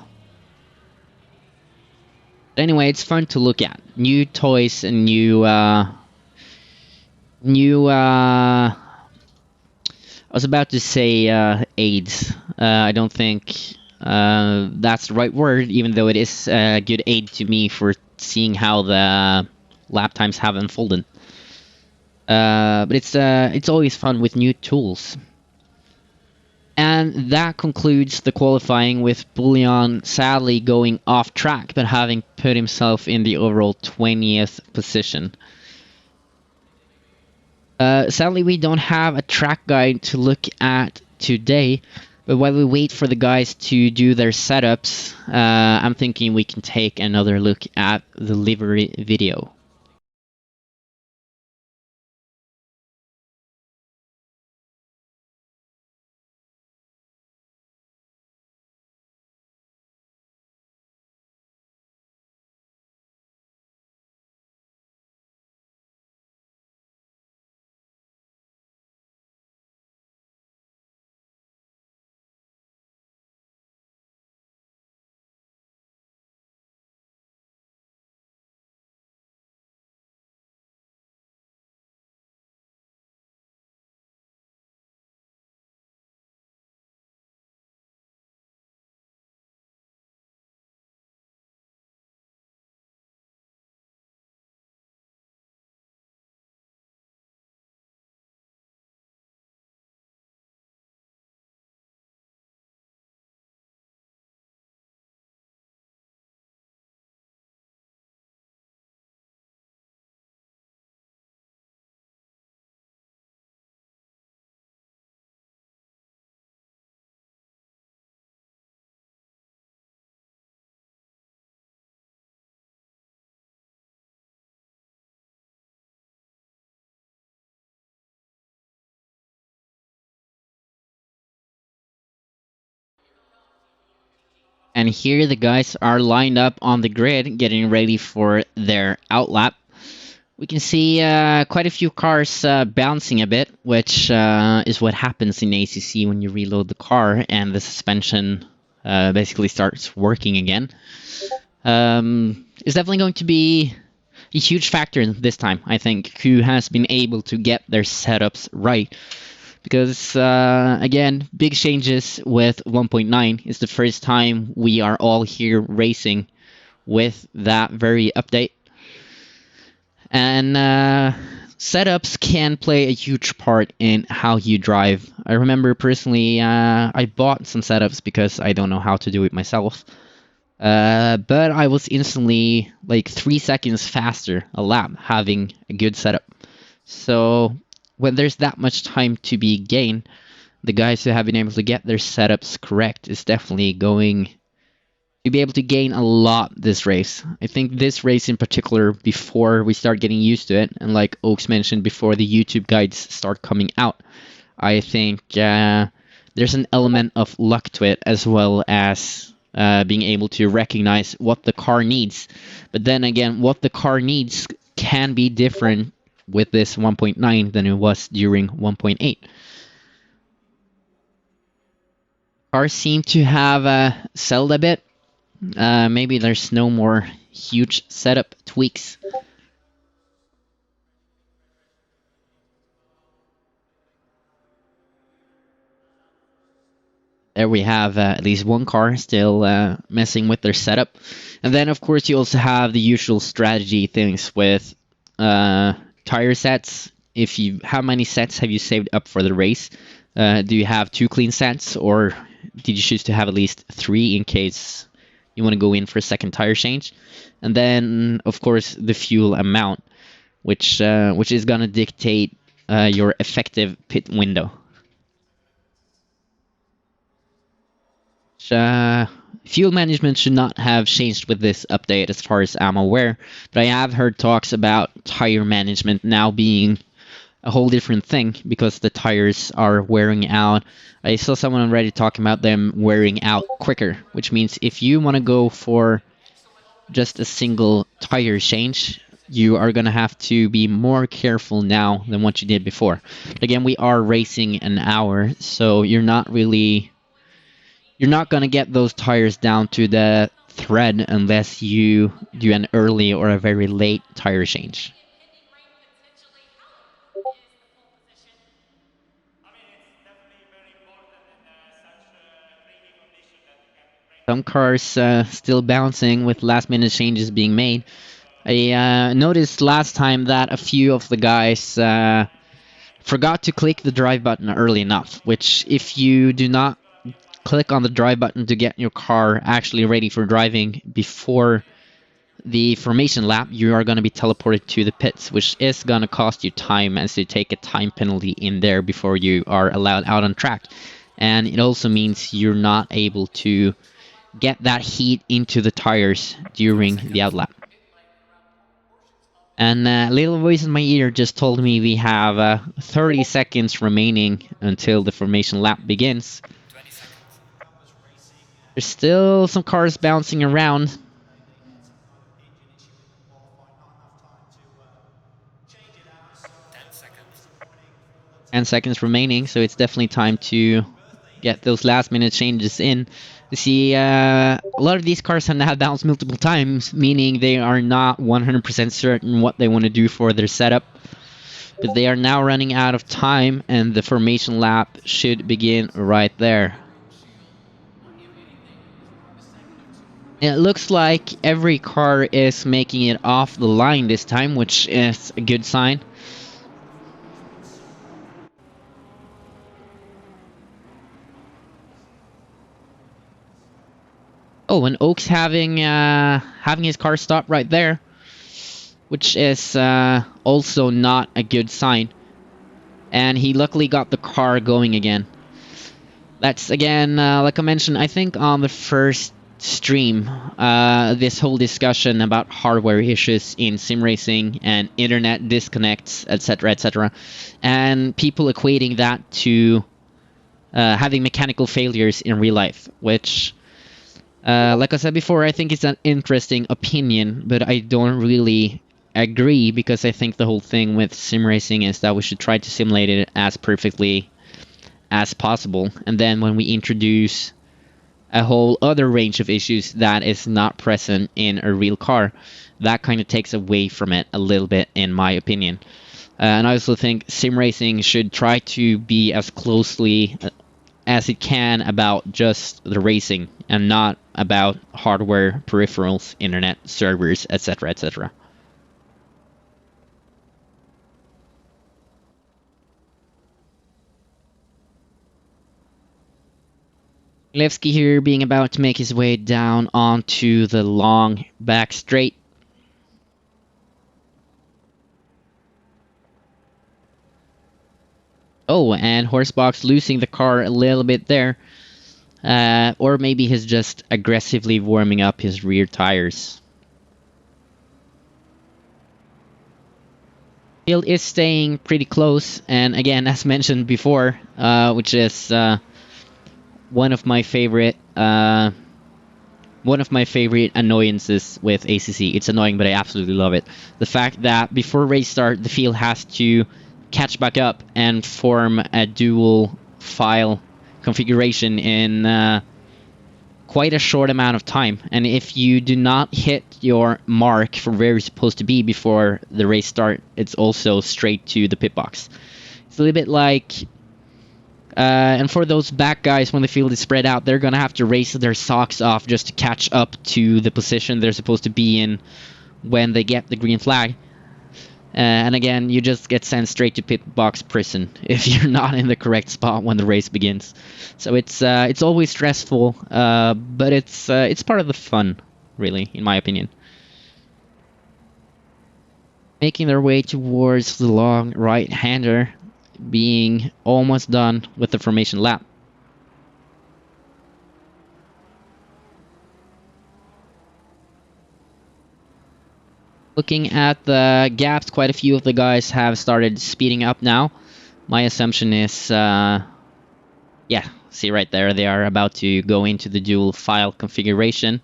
S1: But anyway, it's fun to look at. New toys and I was about to say aids. I don't think that's the right word, even though it is a good aid to me for seeing how the lap times have unfolded. But it's always fun with new tools. And that concludes the qualifying, with Bouillon sadly going off track, but having put himself in the overall 20th position. Sadly, we don't have a track guide to look at today, but while we wait for the guys to do their setups, I'm thinking we can take another look at the livery video. And here the guys are lined up on the grid, getting ready for their outlap. We can see quite a few cars bouncing a bit, which is what happens in ACC when you reload the car and the suspension basically starts working again. It's definitely going to be a huge factor this time, I think, who has been able to get their setups right. Because, again, big changes with 1.9. It's the first time we are all here racing with that very update. And setups can play a huge part in how you drive. I remember personally, I bought some setups because I don't know how to do it myself. But I was instantly like 3 seconds faster a lap having a good setup. So when there's that much time to be gained, the guys who have been able to get their setups correct is definitely going to be able to gain a lot this race. I think this race in particular, before we start getting used to it, and like Oaks mentioned, before the YouTube guides start coming out, I think there's an element of luck to it, as well as being able to recognize what the car needs. But then again, what the car needs can be different with this 1.9 than it was during 1.8. Cars seem to have settled a bit. Maybe there's no more huge setup tweaks. There we have at least one car still messing with their setup. And then, of course, you also have the usual strategy things with tire sets. How many sets have you saved up for the race? Do you have 2 clean sets, or did you choose to have at least 3 in case you want to go in for a second tire change? And then, of course, the fuel amount, which is going to dictate your effective pit window. Fuel management should not have changed with this update as far as I'm aware, but I have heard talks about tire management now being a whole different thing because the tires are wearing out. I saw someone on Reddit talking about them wearing out quicker, which means if you want to go for just a single tire change, you are going to have to be more careful now than what you did before. But again, we are racing an hour, so you're not going to get those tires down to the thread unless you do an early or a very late tire change. Some cars still bouncing with last minute changes being made. I noticed last time that a few of the guys forgot to click the drive button early enough, which if you do not click on the drive button to get your car actually ready for driving before the formation lap, you are going to be teleported to the pits, which is going to cost you time, as you take a time penalty in there before you are allowed out on track. And it also means you're not able to get that heat into the tires during the outlap. And a little voice in my ear just told me we have 30 seconds remaining until the formation lap begins. There's still some cars bouncing around. 10 seconds remaining, so it's definitely time to get those last minute changes in. You see, a lot of these cars have now bounced multiple times, meaning they are not 100% certain what they want to do for their setup. But they are now running out of time, and the formation lap should begin right there. It looks like every car is making it off the line this time, which is a good sign. Oh, and Oak's having his car stop right there, which is also not a good sign. And he luckily got the car going again. That's, again, like I mentioned, I think on the first stream, this whole discussion about hardware issues in sim racing and internet disconnects, etc., etc., and people equating that to having mechanical failures in real life, which Like I said before, I think it's an interesting opinion, but I don't really agree because I think the whole thing with sim racing is that we should try to simulate it as perfectly as possible. And then when we introduce a whole other range of issues that is not present in a real car, that kind of takes away from it a little bit, in my opinion. And I also think sim racing should try to be as closely as it can about just the racing and not about hardware, peripherals, internet, servers, etc., etc. Levski here being about to make his way down onto the long back straight. Oh, and Horsebox losing the car a little bit there. Or maybe he's just aggressively warming up his rear tires. Field is staying pretty close, and again, as mentioned before, which is one of my favorite annoyances with ACC. It's annoying, but I absolutely love it. The fact that before race start, the field has to catch back up and form a dual file configuration in quite a short amount of time. And if you do not hit your mark for where you're supposed to be before the race start, it's also straight to the pit box. It's a little bit like... and for those back guys, when the field is spread out, they're going to have to race their socks off just to catch up to the position they're supposed to be in when they get the green flag. And again, you just get sent straight to pit box prison if you're not in the correct spot when the race begins. So it's always stressful, but it's part of the fun, really, in my opinion. Making their way towards the long right-hander, being almost done with the formation lap. Looking at the gaps, quite a few of the guys have started speeding up now. My assumption is, yeah, see right there, they are about to go into the dual file configuration,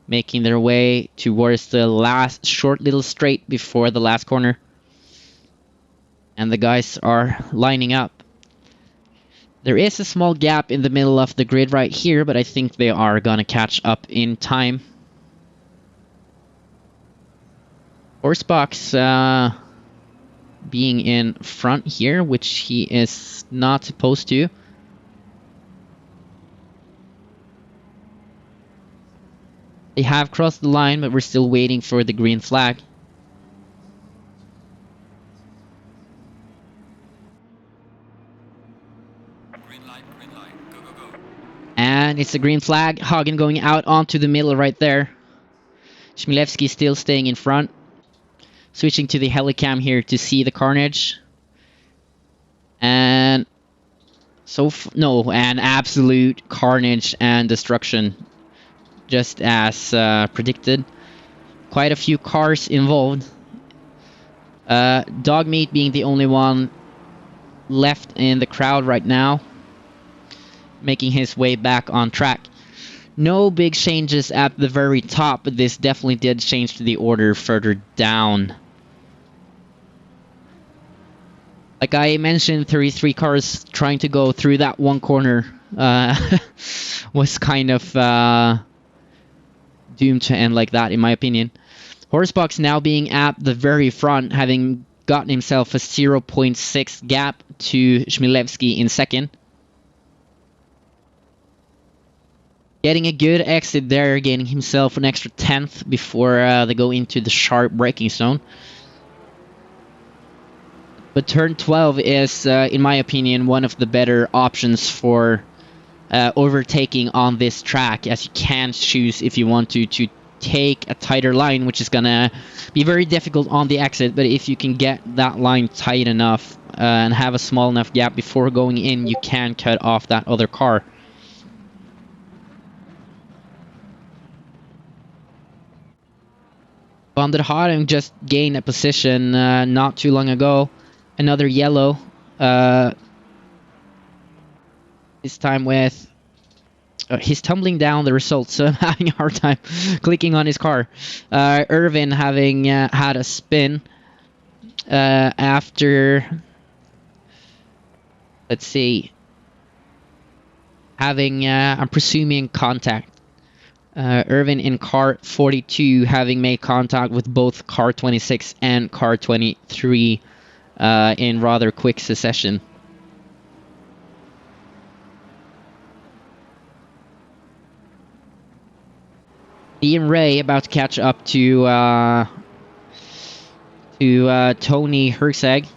S1: making their way towards the last short little straight before the last corner. And the guys are lining up. There is a small gap in the middle of the grid right here, but I think they are gonna catch up in time. Horsebox being in front here, which he is not supposed to. They have crossed the line, but we're still waiting for the green flag.
S5: Green light, go, go, go.
S1: And it's a green flag. Hagen going out onto the middle right there. Chmielewski still staying in front. Switching to the helicam here to see the carnage. And and absolute carnage and destruction, just as predicted. Quite a few cars involved. Dogmeat being the only one left in the crowd right now, making his way back on track. No big changes at the very top, but this definitely did change to the order further down. Like I mentioned, 33 cars trying to go through that one corner was kind of doomed to end like that, in my opinion. Horsebox now being at the very front, having gotten himself a 0.6 gap to Chmielewski in second. Getting a good exit there, gaining himself an extra 10th before they go into the sharp braking zone. But turn 12 is, in my opinion, one of the better options for overtaking on this track, as you can choose if you want to take a tighter line, which is gonna be very difficult on the exit, but if you can get that line tight enough and have a small enough gap before going in, you can cut off that other car. Van der Haren just gained a position not too long ago. Another yellow. This time with He's tumbling down the results, so I'm having a hard time clicking on his car. Irvin having had a spin after, let's see, having, I'm presuming, contact. Irvin in car 42 having made contact with both car 26 and car 23 in rather quick succession. Ian Ray about to catch up to Tony Herzeg.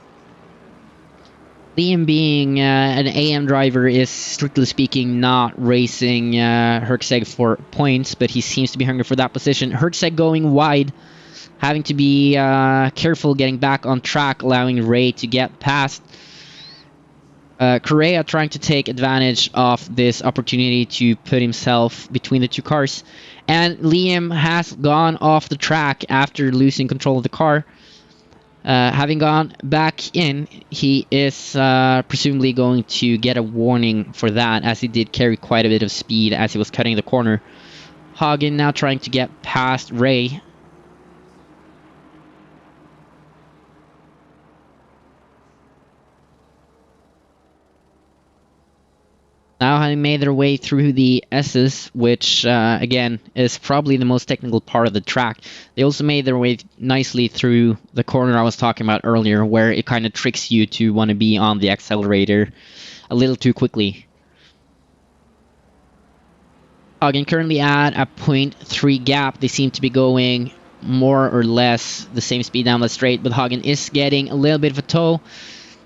S1: Liam being an AM driver is strictly speaking not racing Herzeg for points, but he seems to be hungry for that position. Herzeg going wide, having to be careful getting back on track, allowing Ray to get past. Correa trying to take advantage of this opportunity to put himself between the two cars. And Liam has gone off the track after losing control of the car. Having gone back in, he is presumably going to get a warning for that, as he did carry quite a bit of speed as he was cutting the corner. Hagen now trying to get past Ray. Now having made their way through the S's, which again is probably the most technical part of the track. They also made their way nicely through the corner I was talking about earlier, where it kind of tricks you to want to be on the accelerator a little too quickly. Hagen currently at a 0.3 gap. They seem to be going more or less the same speed down the straight, but Hagen is getting a little bit of a tow.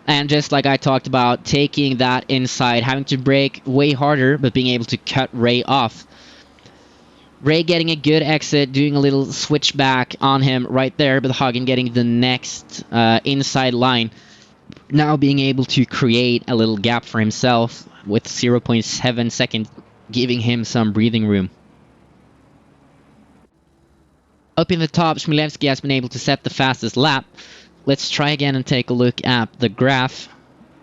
S1: And just like I talked about, taking that inside, having to brake way harder, but being able to cut Ray off. Ray getting a good exit, doing a little switchback on him right there, but Hagen getting the next inside line. Now being able to create a little gap for himself with 0.7 seconds, giving him some breathing room. Up in the top, Smilevsky has been able to set the fastest lap. Let's try again and take a look at the graph,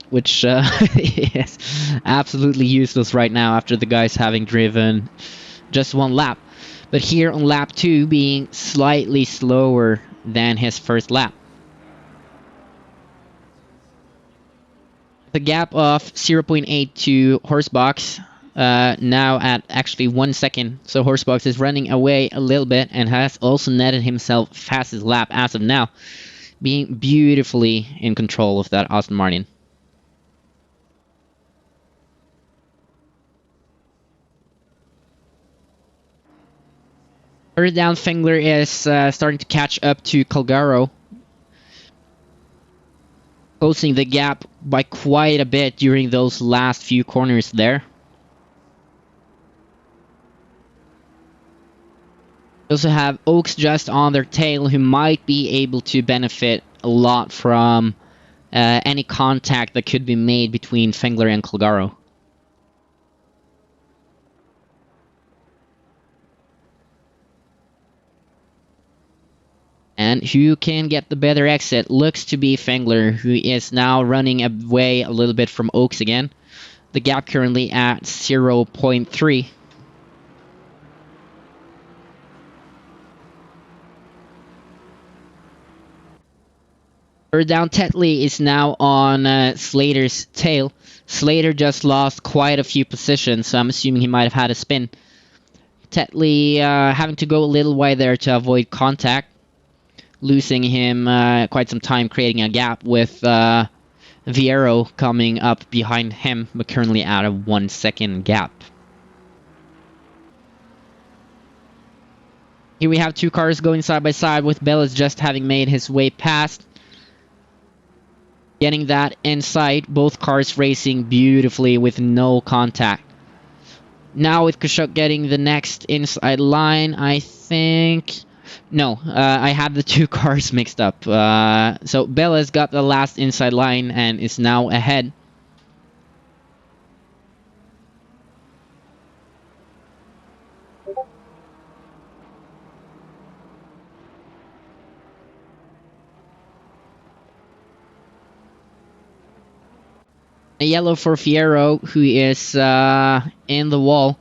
S1: which is absolutely useless right now after the guys having driven just one lap. But here on lap 2 being slightly slower than his first lap. The gap of 0.8 to Horsebox, now at actually 1 second. So Horsebox is running away a little bit and has also netted himself fastest lap as of now, being beautifully in control of that Aston Martin. Further down, Fengler is starting to catch up to Calgaro, closing the gap by quite a bit during those last few corners there. We also have Oaks just on their tail, who might be able to benefit a lot from any contact that could be made between Fengler and Calgaro. And who can get the better exit? Looks to be Fengler, who is now running away a little bit from Oaks again. The gap currently at 0.3. Down, Tetley is now on Slater's tail. Slater just lost quite a few positions, so I'm assuming he might have had a spin. Tetley having to go a little wide there to avoid contact, losing him quite some time, creating a gap with Viero coming up behind him, but currently at a 1 second gap. Here we have two cars going side by side, with Bellis just having made his way past. Getting that inside, both cars racing beautifully with no contact. Now with Kashuk getting the next inside line, I think... No, I had the two cars mixed up. So Bella's got the last inside line and is now ahead. A yellow for Fierro, who is in the wall.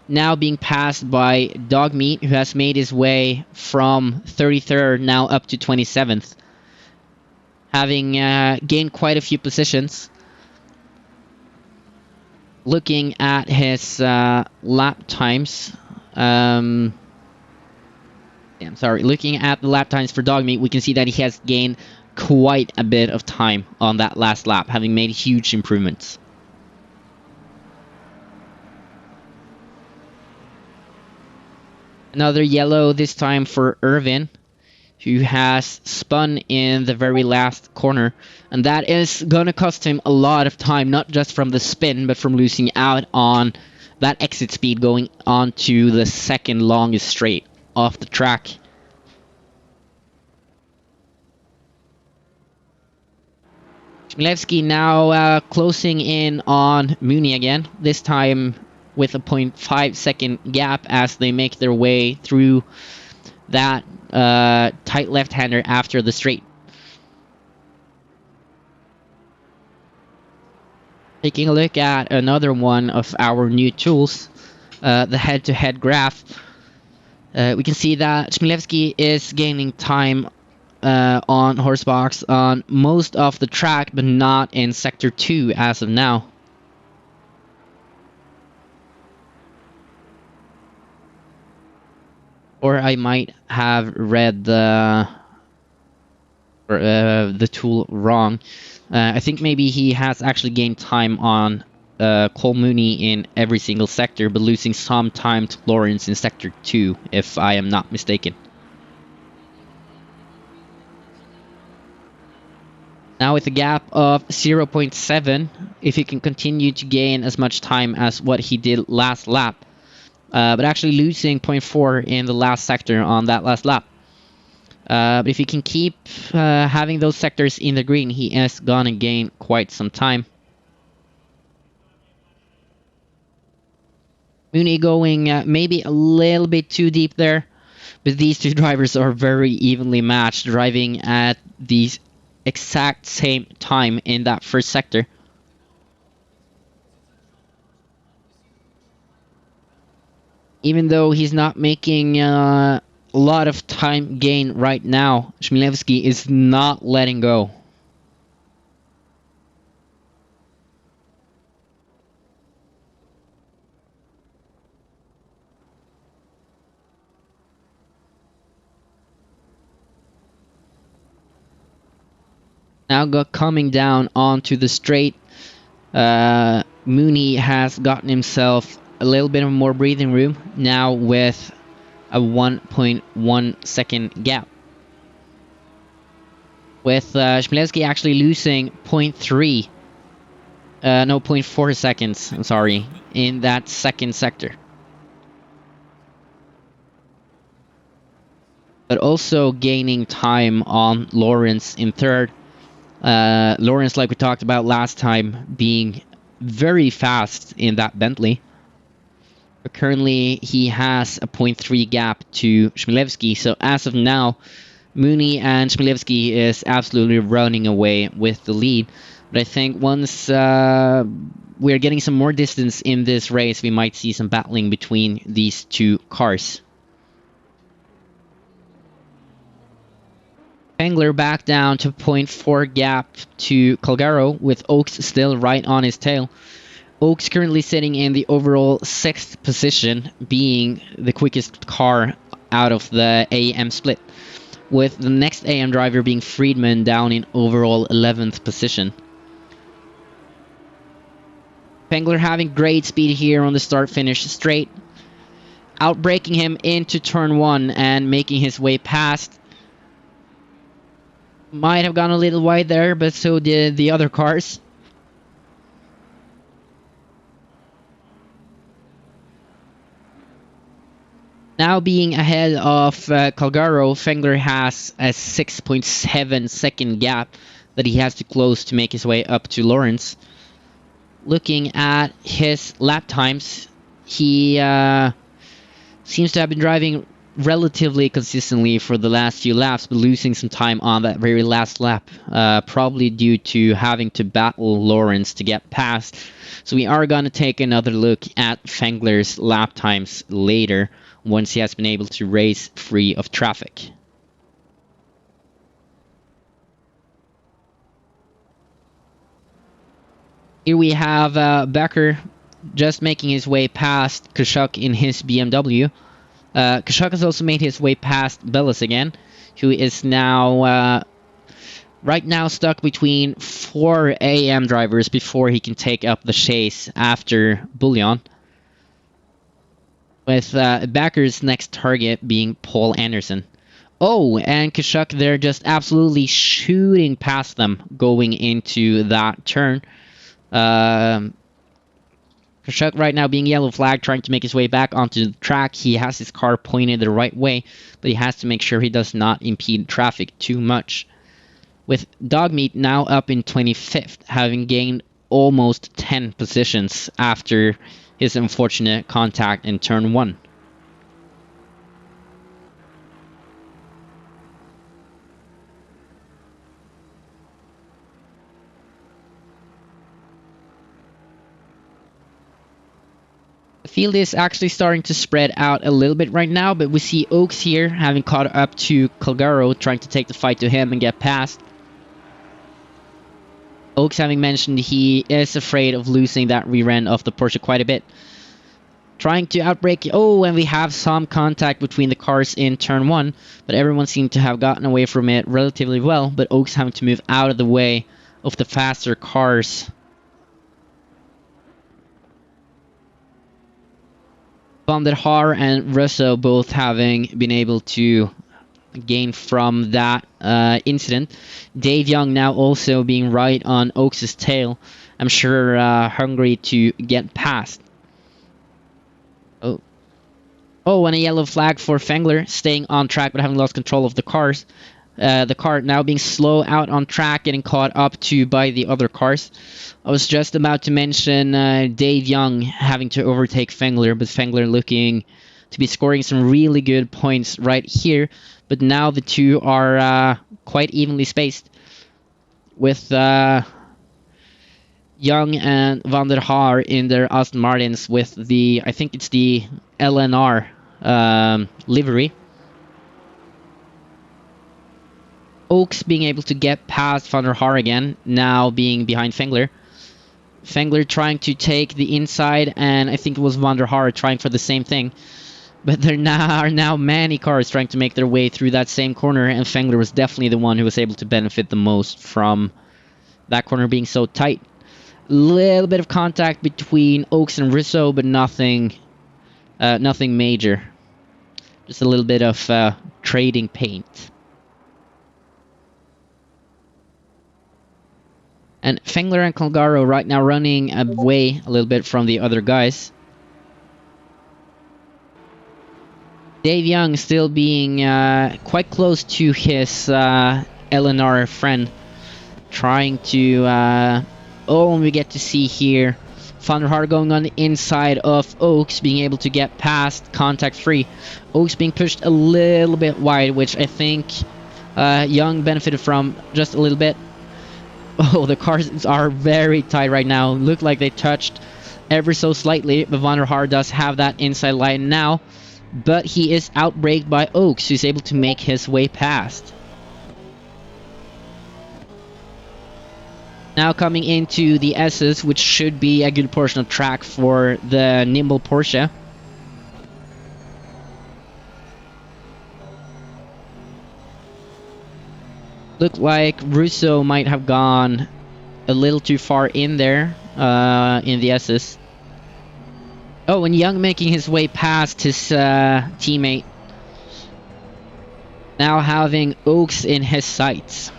S1: now being passed by Dogmeat, who has made his way from 33rd now up to 27th, having gained quite a few positions. Looking at his lap times, I'm sorry, looking at the lap times for Dogmeat, we can see that he has gained quite a bit of time on that last lap, having made huge improvements. Another yellow, this time for Irvin, who has spun in the very last corner. And that is going to cost him a lot of time, not just from the spin, but from losing out on that exit speed going on to the second longest straight off the track. Chmielewski now closing in on Mooney again, this time with a 0.5 second gap as they make their way through that tight left-hander after the straight. Taking a look at another one of our new tools, the head-to-head graph, we can see that Chmielewski is gaining time on Horsebox on most of the track, but not in Sector 2 as of now. Or I might have read the tool wrong. I think maybe he has actually gained time on Cole Mooney in every single sector, but losing some time to Lawrence in Sector 2, if I am not mistaken. Now with a gap of 0.7, if he can continue to gain as much time as what he did last lap, but actually losing 0.4 in the last sector on that last lap. But if he can keep having those sectors in the green, he is gonna gain quite some time. Mooney going maybe a little bit too deep there, but these two drivers are very evenly matched, driving at the exact same time in that first sector. Even though he's not making a lot of time gain right now, Chmielewski is not letting go. Now coming down onto the straight, Mooney has gotten himself a little bit of more breathing room, now with a 1.1 second gap. With Chmielewski actually losing 0.4 seconds, I'm sorry, in that second sector. But also gaining time on Lawrence in third. Lawrence, like we talked about last time, being very fast in that Bentley. But currently, he has a 0.3 gap to Chmielewski. So as of now, Mooney and Chmielewski is absolutely running away with the lead. But I think once we're getting some more distance in this race, we might see some battling between these two cars. Pengler back down to 0.4 gap to Calgaro, with Oaks still right on his tail. Oaks currently sitting in the overall 6th position, being the quickest car out of the AM split, with the next AM driver being Friedman down in overall 11th position. Pengler having great speed here on the start-finish straight, outbraking him into turn 1 and making his way past. Might have gone a little wide there, but so did the other cars. Now being ahead of Calgaro, Pengler has a 6.7 second gap that he has to close to make his way up to Lawrence. Looking at his lap times, he seems to have been driving relatively consistently for the last few laps, but losing some time on that very last lap, probably due to having to battle Lawrence to get past. So we are going to take another look at Fengler's lap times later, once he has been able to race free of traffic. Here we have Becker just making his way past Kushuk in his BMW. Kushuk has also made his way past Bellis again, who is now right now stuck between 4 AM drivers before he can take up the chase after Bullion. With Becker's next target being Paul Anderson. Oh, and Kushuk there just absolutely shooting past them going into that turn. Kushuk right now being yellow flag, trying to make his way back onto the track. He has his car pointed the right way, but he has to make sure he does not impede traffic too much. With Dogmeat now up in 25th, having gained almost 10 positions after his unfortunate contact in turn 1. The field is actually starting to spread out a little bit right now, but we see Oaks here having caught up to Calgaro, trying to take the fight to him and get past. Oaks having mentioned he is afraid of losing that rear end of the Porsche quite a bit. Trying to outbrake. Oh, and we have some contact between the cars in turn 1, but everyone seemed to have gotten away from it relatively well, but Oaks having to move out of the way of the faster cars. Van der Haar and Russo both having been able to gain from that incident. Dave Young now also being right on Oaks' tail. I'm sure hungry to get past. Oh, and a yellow flag for Fengler, staying on track but having lost control of the cars. The car now being slow out on track, getting caught up to by the other cars. I was just about to mention Dave Young having to overtake Fengler, but Fengler looking to be scoring some really good points right here. But now the two are quite evenly spaced, with Young and Van der Haar in their Aston Martins with the, I think it's the LNR livery. Oaks being able to get past Van der Haar again, now being behind Fengler. Fengler trying to take the inside, and I think it was Van der Haar trying for the same thing. But there are now many cars trying to make their way through that same corner, and Fengler was definitely the one who was able to benefit the most from that corner being so tight. Little bit of contact between Oaks and Russo, but nothing major. Just a little bit of trading paint. And Fengler and Calgaro right now running away a little bit from the other guys. Dave Young still being quite close to his LNR friend. Trying to... oh, and we get to see here Van der Haar going on the inside of Oaks, being able to get past contact free. Oaks being pushed a little bit wide, which I think Young benefited from just a little bit. Oh, the cars are very tight right now. Look like they touched ever so slightly, but Van der Haar does have that inside line now. But he is outbraked by Oaks, who's able to make his way past. Now coming into the S's, which should be a good portion of track for the nimble Porsche. Looked like Russo might have gone a little too far in there in the S's. Oh, and Young making his way past his teammate. Now having Oaks in his sights.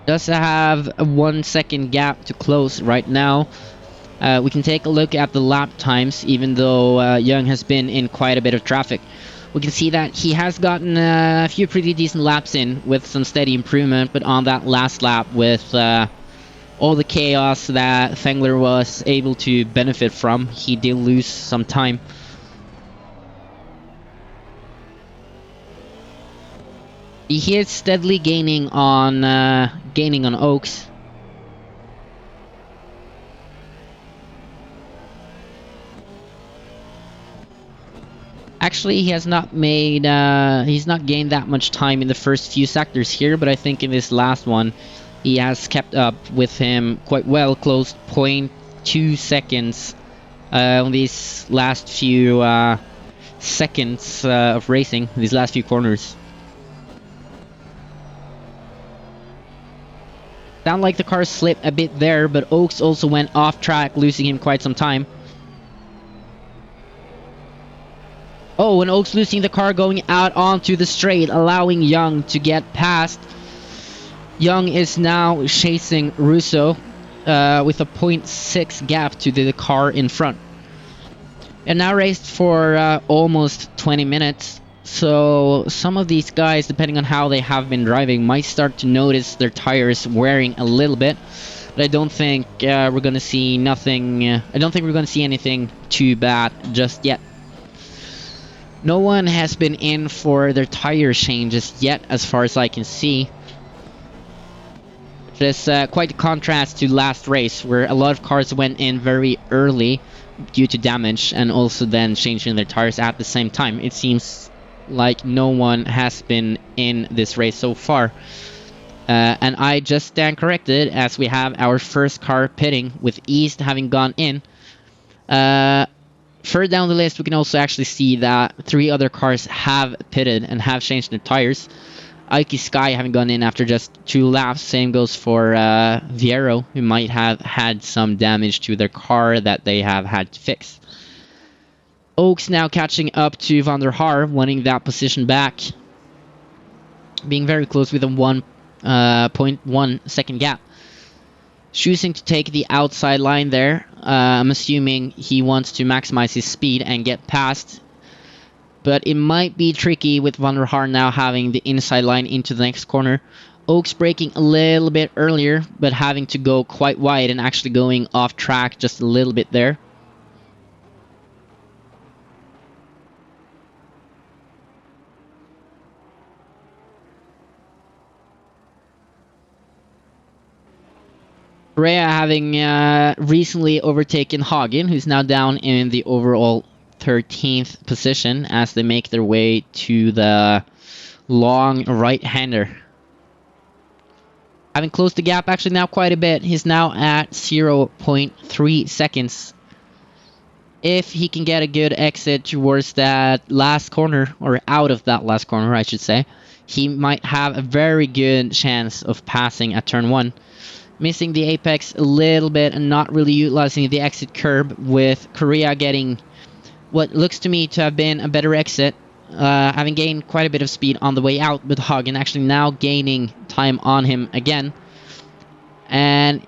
S1: Does have a 1 second gap to close right now. We can take a look at the lap times, even though Young has been in quite a bit of traffic. We can see that he has gotten a few pretty decent laps in with some steady improvement, but on that last lap with all the chaos that Fengler was able to benefit from, he did lose some time. He is steadily gaining on Oaks. Actually, he has not made he's not gained that much time in the first few sectors here, but I think in this last one he has kept up with him quite well, close 0.2 seconds on these last few seconds of racing, these last few corners. Sound like the car slipped a bit there, but Oaks also went off track, losing him quite some time. Oh, and Oaks losing the car going out onto the straight, allowing Young to get past. Young is now chasing Russo with a 0.6 gap to the car in front. And now raced for almost 20 minutes. So some of these guys, depending on how they have been driving, might start to notice their tires wearing a little bit. But I don't think we're gonna see nothing. I don't think we're gonna see anything too bad just yet. No one has been in for their tire changes yet, as far as I can see. Which is quite a contrast to last race, where a lot of cars went in very early due to damage, and also then changing their tires at the same time. It seems like no one has been in this race so far. And I just stand corrected, as we have our first car pitting, with East having gone in. Further down the list, we can also actually see that 3 other cars have pitted and have changed their tires. Ike Sky having gone in after just 2 laps. Same goes for Viero, who might have had some damage to their car that they have had to fix. Oaks now catching up to Van der Haar, winning that position back. Being very close with a 1.1 second gap. Choosing to take the outside line there. I'm assuming he wants to maximize his speed and get past. But it might be tricky with Van der Haar now having the inside line into the next corner. Oaks braking a little bit earlier, but having to go quite wide and actually going off track just a little bit there. Correa having recently overtaken Hagen, who's now down in the overall 13th position as they make their way to the long right-hander. Having closed the gap actually now quite a bit. He's now at 0.3 seconds. If he can get a good exit towards that last corner, or out of that last corner I should say, he might have a very good chance of passing at turn 1. Missing the apex a little bit and not really utilizing the exit curb, with Correa getting what looks to me to have been a better exit, having gained quite a bit of speed on the way out, but Hagen actually now gaining time on him again. And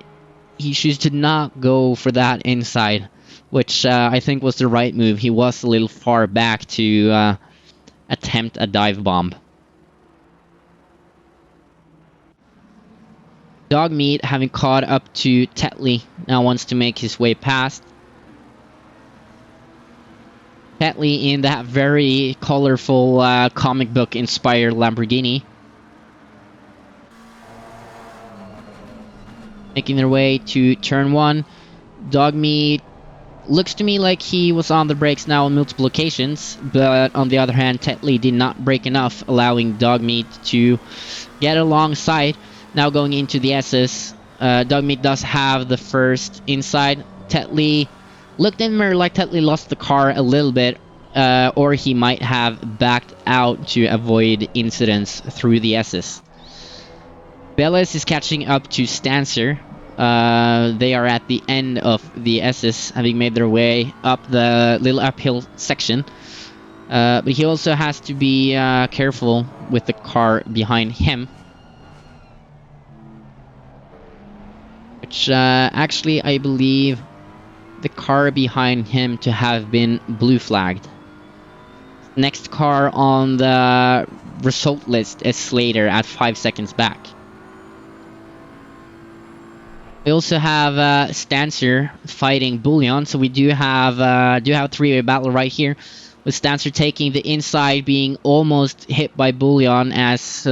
S1: he chooses to not go for that inside, which I think was the right move. He was a little far back to attempt a dive bomb. Dogmeat, having caught up to Tetley, now wants to make his way past. Tetley in that very colorful comic book inspired Lamborghini. Making their way to turn 1. Dogmeat looks to me like he was on the brakes now on multiple occasions, but on the other hand, Tetley did not brake enough, allowing Dogmeat to get alongside. Now going into the S's, Dogmeat does have the first inside. Tetley looked in the mirror like Tetley lost the car a little bit, or he might have backed out to avoid incidents through the S's. Bellis is catching up to Stancer. They are at the end of the S's, having made their way up the little uphill section. But he also has to be careful with the car behind him. Which actually I believe the car behind him to have been blue flagged. Next car on the result list is Slater at 5 seconds back. We also have Stancer fighting Bullion, so we do have a three-way battle right here, with Stancer taking the inside, being almost hit by Bullion as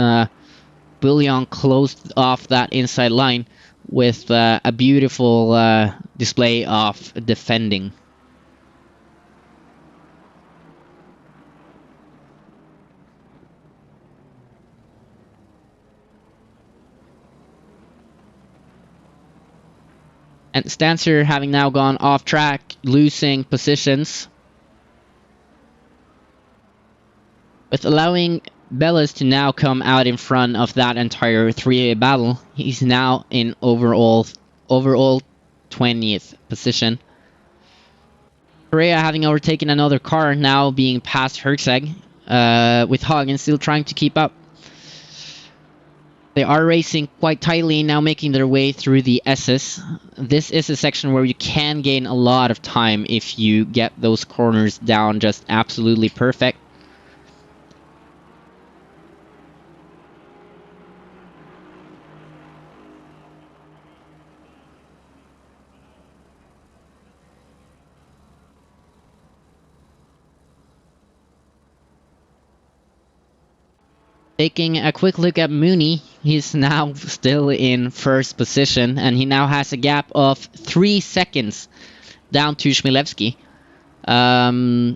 S1: Bullion closed off that inside line with a beautiful display of defending. And Stancer having now gone off track, losing positions, with allowing Bellis to now come out in front of that entire three-way battle. He's now in overall 20th position. Correa having overtaken another car, now being past Herczeg, with Hagen still trying to keep up. They are racing quite tightly, now making their way through the S's. This is a section where you can gain a lot of time if you get those corners down just absolutely perfect. Taking a quick look at Mooney, he's now still in first position, and he now has a gap of 3 seconds down to Chmielewski. I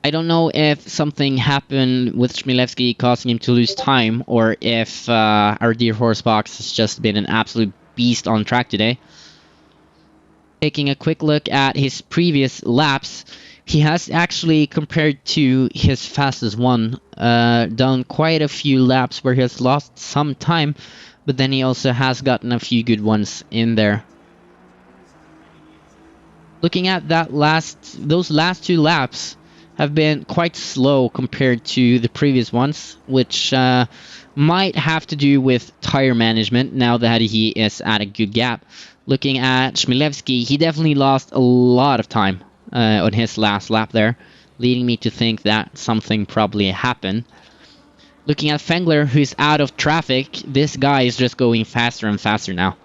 S1: don't know if something happened with Chmielewski causing him to lose time, or if our dear horse box has just been an absolute beast on track today. Taking a quick look at his previous laps, he has actually, compared to his fastest one, done quite a few laps where he has lost some time, but then he also has gotten a few good ones in there. Looking at those last 2 laps have been quite slow compared to the previous ones, which might have to do with tire management now that he is at a good gap. Looking at Chmielewski, he definitely lost a lot of time on his last lap there, leading me to think that something probably happened. Looking at Fengler, who's out of traffic, this guy is just going faster and faster now.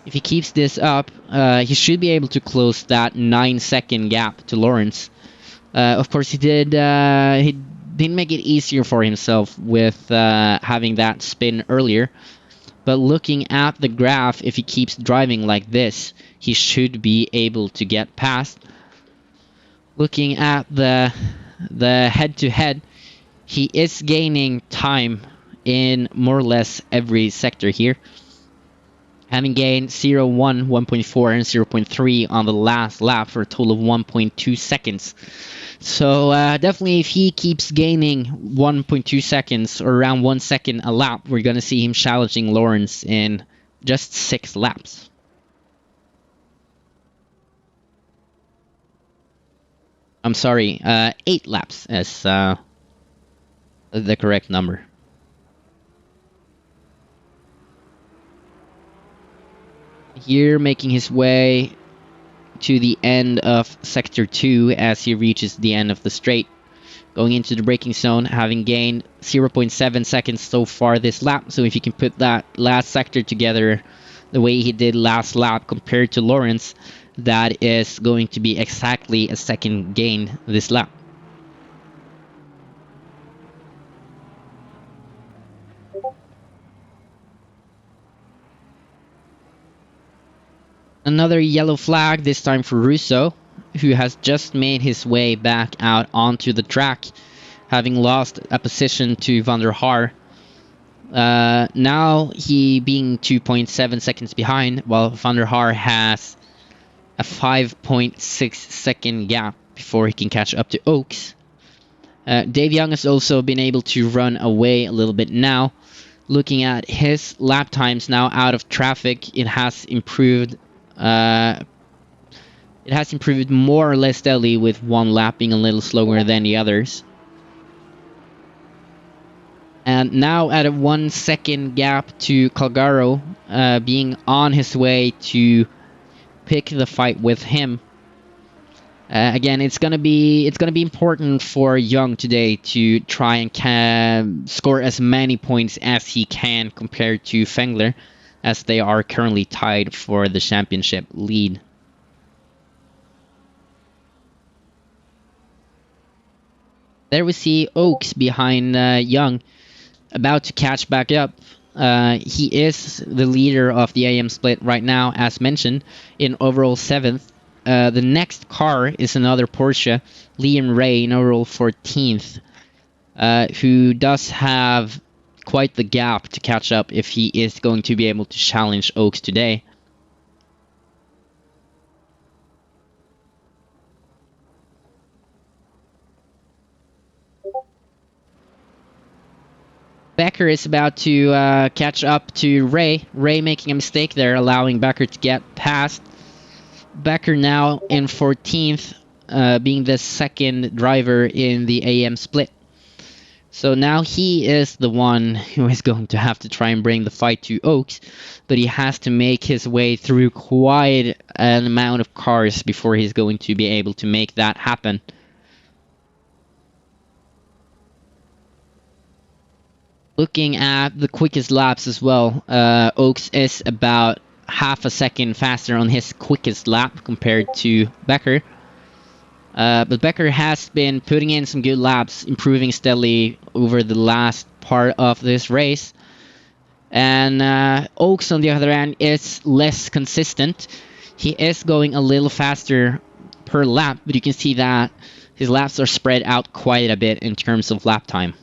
S1: If he keeps this up, he should be able to close that 9-second gap to Lawrence. Of course, he didn't make it easier for himself with having that spin earlier. But looking at the graph, if he keeps driving like this, he should be able to get past. Looking at the head-to-head, he is gaining time in more or less every sector here, having gained 0.1, 1.4, and 0.3 on the last lap for a total of 1.2 seconds. So definitely, if he keeps gaining 1.2 seconds or around 1 second a lap, we're going to see him challenging Lawrence in just 6 laps. I'm sorry, 8 laps is the correct number. Here, making his way to the end of Sector 2 as he reaches the end of the straight. Going into the braking zone, having gained 0.7 seconds so far this lap. So if you can put that last sector together the way he did last lap compared to Lawrence, that is going to be exactly a second gain this lap. Another yellow flag, this time for Russo, who has just made his way back out onto the track, having lost a position to Van der Haar. Now he being 2.7 seconds behind, while Van der Haar has a 5.6 second gap before he can catch up to Oaks. Dave Young has also been able to run away a little bit now. Looking at his lap times now out of traffic, it has improved. It has improved more or less steadily, with one lap being a little slower than the others. And now at a 1 second gap to Calgaro, being on his way to pick the fight with him. Again, it's gonna be important for Young today to try and score as many points as he can compared to Fengler, as they are currently tied for the championship lead. There we see Oaks behind Young, about to catch back up. He is the leader of the AM split right now, as mentioned, in overall 7th. The next car is another Porsche, Liam Ray, in overall 14th, who does have quite the gap to catch up if he is going to be able to challenge Oaks today. Becker is about to catch up to Ray. Ray making a mistake there, allowing Becker to get past. Becker now in 14th, being the second driver in the AM split. So now he is the one who is going to have to try and bring the fight to Oaks, but he has to make his way through quite an amount of cars before he's going to be able to make that happen. Looking at the quickest laps as well, Oaks is about half a second faster on his quickest lap compared to Becker. But Becker has been putting in some good laps, improving steadily over the last part of this race. And Oaks, on the other hand, is less consistent. He is going a little faster per lap, but you can see that his laps are spread out quite a bit in terms of lap time.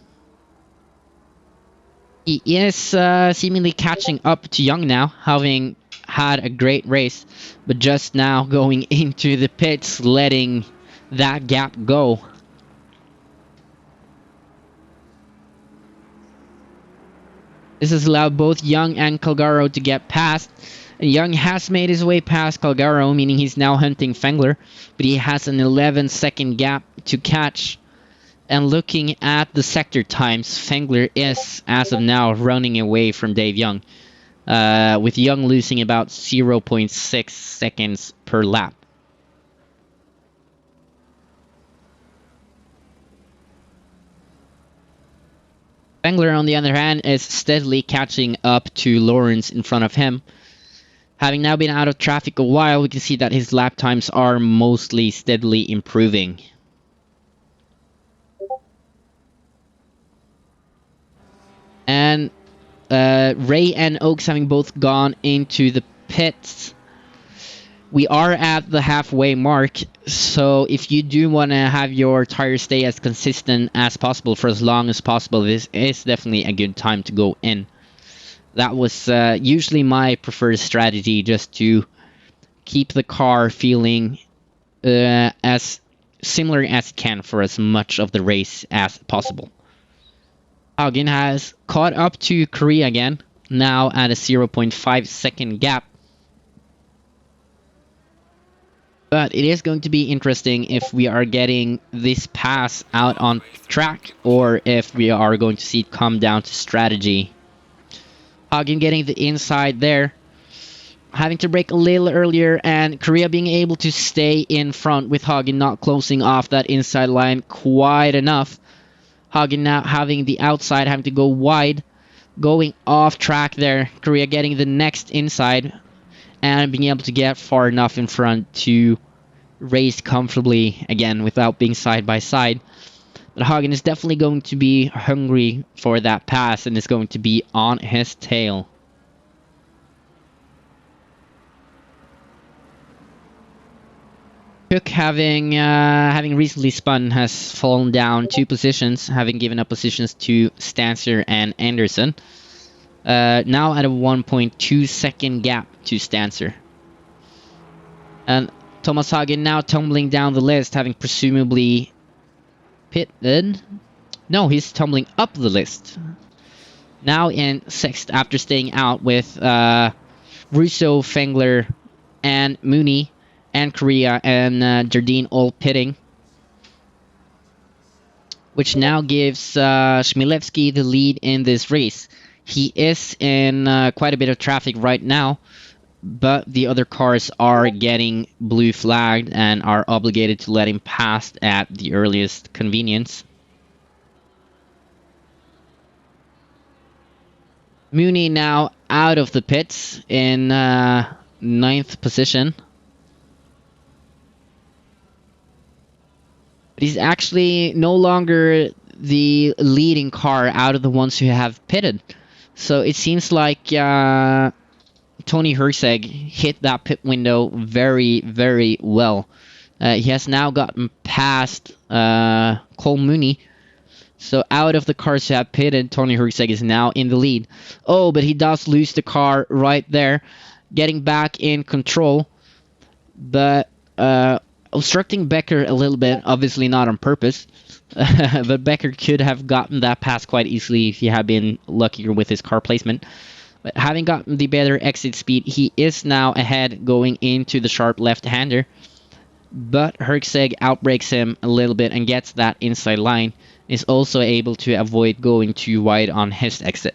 S1: He is seemingly catching up to Young now, having had a great race, but just now going into the pits, letting that gap go. This has allowed both Young and Calgaro to get past. Young has made his way past Calgaro, meaning he's now hunting Fengler, but he has an 11-second gap to catch. And looking at the sector times, Fengler is, as of now, running away from Dave Young, with Young losing about 0.6 seconds per lap. Fengler, on the other hand, is steadily catching up to Lawrence in front of him. Having now been out of traffic a while, we can see that his lap times are mostly steadily improving. And Ray and Oaks having both gone into the pits. We are at the halfway mark, so if you do want to have your tires stay as consistent as possible for as long as possible, this is definitely a good time to go in. That was usually my preferred strategy, just to keep the car feeling as similar as it can for as much of the race as possible. Hagen has caught up to Korea again, now at a 0.5 second gap. But it is going to be interesting if we are getting this pass out on track, or if we are going to see it come down to strategy. Hagen getting the inside there, having to brake a little earlier, and Korea being able to stay in front with Hagen not closing off that inside line quite enough. Hagen now having the outside, having to go wide, going off track there. Korea getting the next inside and being able to get far enough in front to race comfortably again without being side by side. But Hagen is definitely going to be hungry for that pass and is going to be on his tail. Cook, having recently spun, has fallen down 2 positions, having given up positions to Stancer and Anderson. Now at a 1.2 second gap to Stancer. And Thomas Hagen now tumbling down the list, having presumably pitted. No, he's tumbling up the list. Now in 6th after staying out with Russo, Fengler, and Mooney, and Korea and Jardine all pitting, which now gives Chmielewski the lead in this race. He is in quite a bit of traffic right now, but the other cars are getting blue flagged and are obligated to let him pass at the earliest convenience. Mooney now out of the pits in 9th position. But he's actually no longer the leading car out of the ones who have pitted. So it seems like Tony Herzeg hit that pit window very, very well. He has now gotten past Cole Mooney. So out of the cars who have pitted, Tony Herzeg is now in the lead. Oh, but he does lose the car right there, getting back in control. But obstructing Becker a little bit, obviously not on purpose. But Becker could have gotten that pass quite easily if he had been luckier with his car placement. But having gotten the better exit speed, he is now ahead going into the sharp left-hander. But Herzeg outbrakes him a little bit and gets that inside line. Is also able to avoid going too wide on his exit.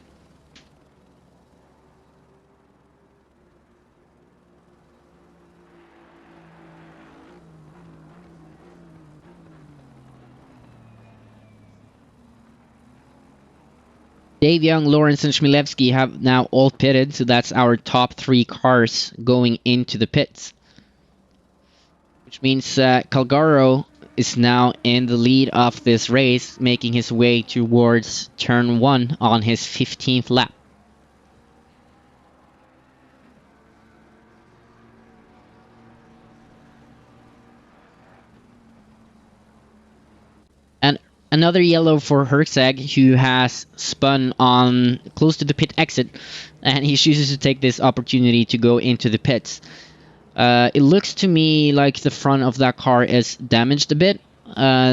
S1: Dave Young, Lawrence, and Chmielewski have now all pitted, so that's our top 3 cars going into the pits. Which means Calgaro is now in the lead of this race, making his way towards turn 1 on his 15th lap. And another yellow for Herzeg, who has spun on close to the pit exit, and he chooses to take this opportunity to go into the pits. It looks to me like the front of that car is damaged a bit,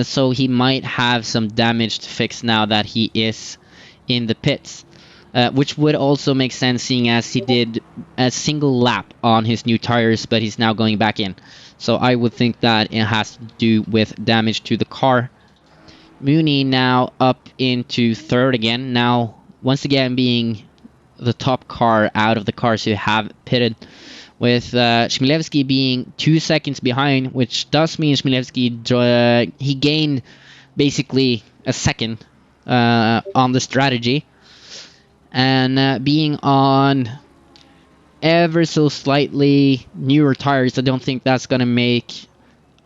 S1: so he might have some damage to fix now that he is in the pits. Which would also make sense, seeing as he did a single lap on his new tires, but he's now going back in. So I would think that it has to do with damage to the car. Mooney now up into 3rd again, now once again being the top car out of the cars who have pitted, with Chmielewski being 2 seconds behind, which does mean Chmielewski he gained basically a second on the strategy, and being on ever so slightly newer tires, I don't think that's gonna make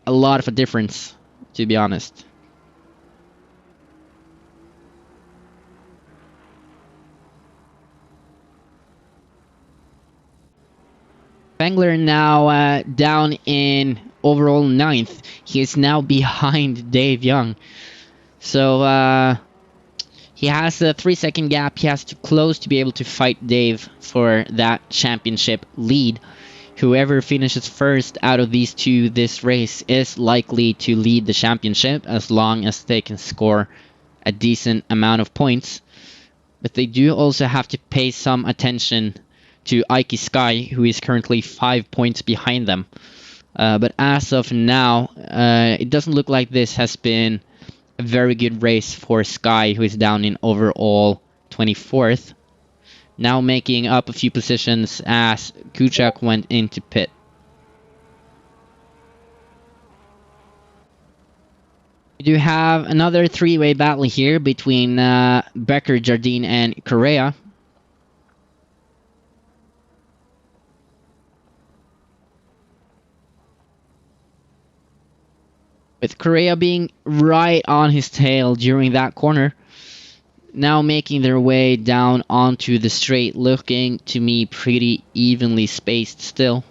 S1: a lot of a difference, to be honest. Spengler now down in overall 9th. He is now behind Dave Young. So he has a 3-second gap. He has to close to be able to fight Dave for that championship lead. Whoever finishes first out of these two this race is likely to lead the championship, as long as they can score a decent amount of points. But they do also have to pay some attention to Ike Sky, who is currently 5 points behind them. But as of now, it doesn't look like this has been a very good race for Sky, who is down in overall 24th. Now making up a few positions as Kuchak went into pit. We do have another 3-way battle here between Becker, Jardine, and Correa. With Correa being right on his tail during that corner. Now making their way down onto the straight, looking to me pretty evenly spaced still.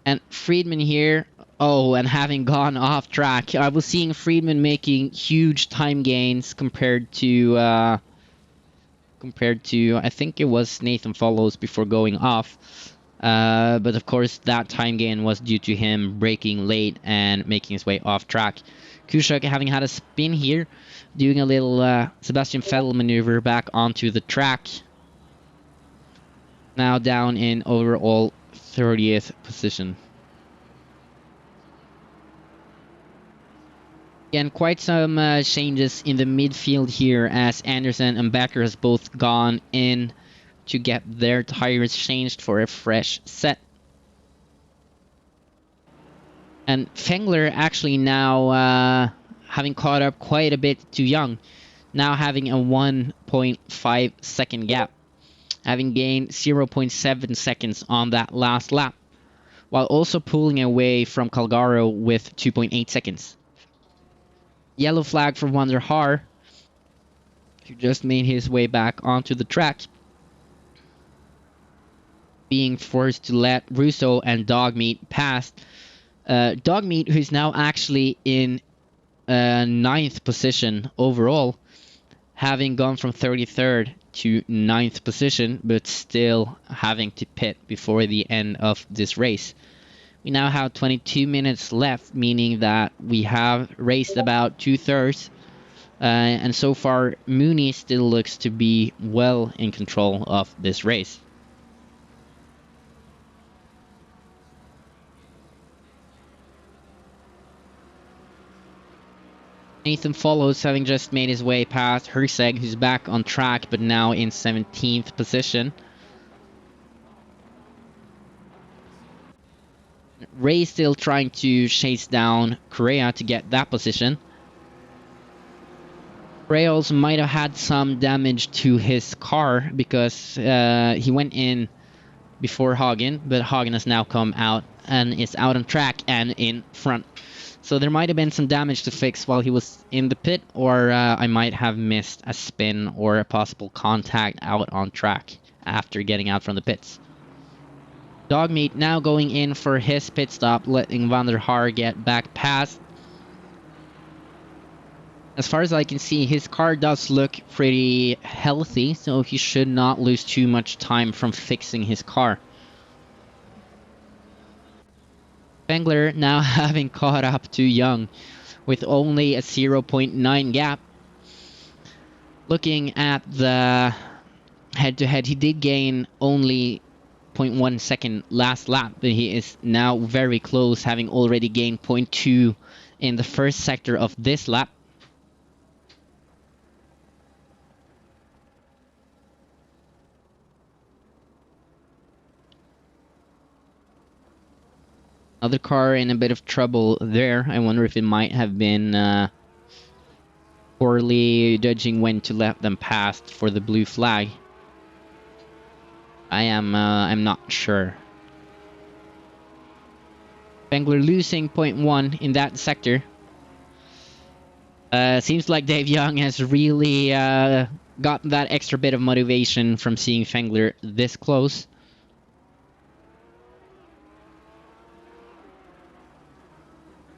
S1: And Friedman here, and having gone off track, I was seeing Friedman making huge time gains compared to I think it was Nathan Follows before going off. But of course that time gain was due to him braking late and making his way off track. Kushak having had a spin here, doing a little Sebastian Vettel maneuver back onto the track. Now down in overall 30th position. Again, quite some changes in the midfield here as Anderson and Becker has both gone in to get their tires changed for a fresh set. And Fengler actually now having caught up quite a bit to Young, now having a 1.5 second gap, having gained 0.7 seconds on that last lap, while also pulling away from Calgaro with 2.8 seconds. Yellow flag for Van der Haar, who just made his way back onto the track, being forced to let Russo and Dogmeat pass. Dogmeat, who's now actually in 9th position overall, having gone from 33rd to 9th position, but still having to pit before the end of this race. We now have 22 minutes left, meaning that we have raced about 2/3. And so far, Mooney still looks to be well in control of this race. Nathan follows, having just made his way past Herseg, who's back on track, but now in 17th position. Ray still trying to chase down Correa to get that position. Ray also might have had some damage to his car because he went in before Hagen, but Hagen has now come out and is out on track and in front. So there might have been some damage to fix while he was in the pit, or I might have missed a spin or a possible contact out on track after getting out from the pits. Dogmeat now going in for his pit stop, letting Van der Haar get back past. As far as I can see, his car does look pretty healthy, so he should not lose too much time from fixing his car. Spengler now having caught up to Young with only a 0.9 gap. Looking at the head-to-head, he did gain only 0.1 second last lap, but he is now very close, having already gained 0.2 in the first sector of this lap. Other car in a bit of trouble there. I wonder if it might have been poorly judging when to let them pass for the blue flag. I'm not sure. Spengler losing 0.1 in that sector. Seems like Dave Young has really gotten that extra bit of motivation from seeing Spengler this close.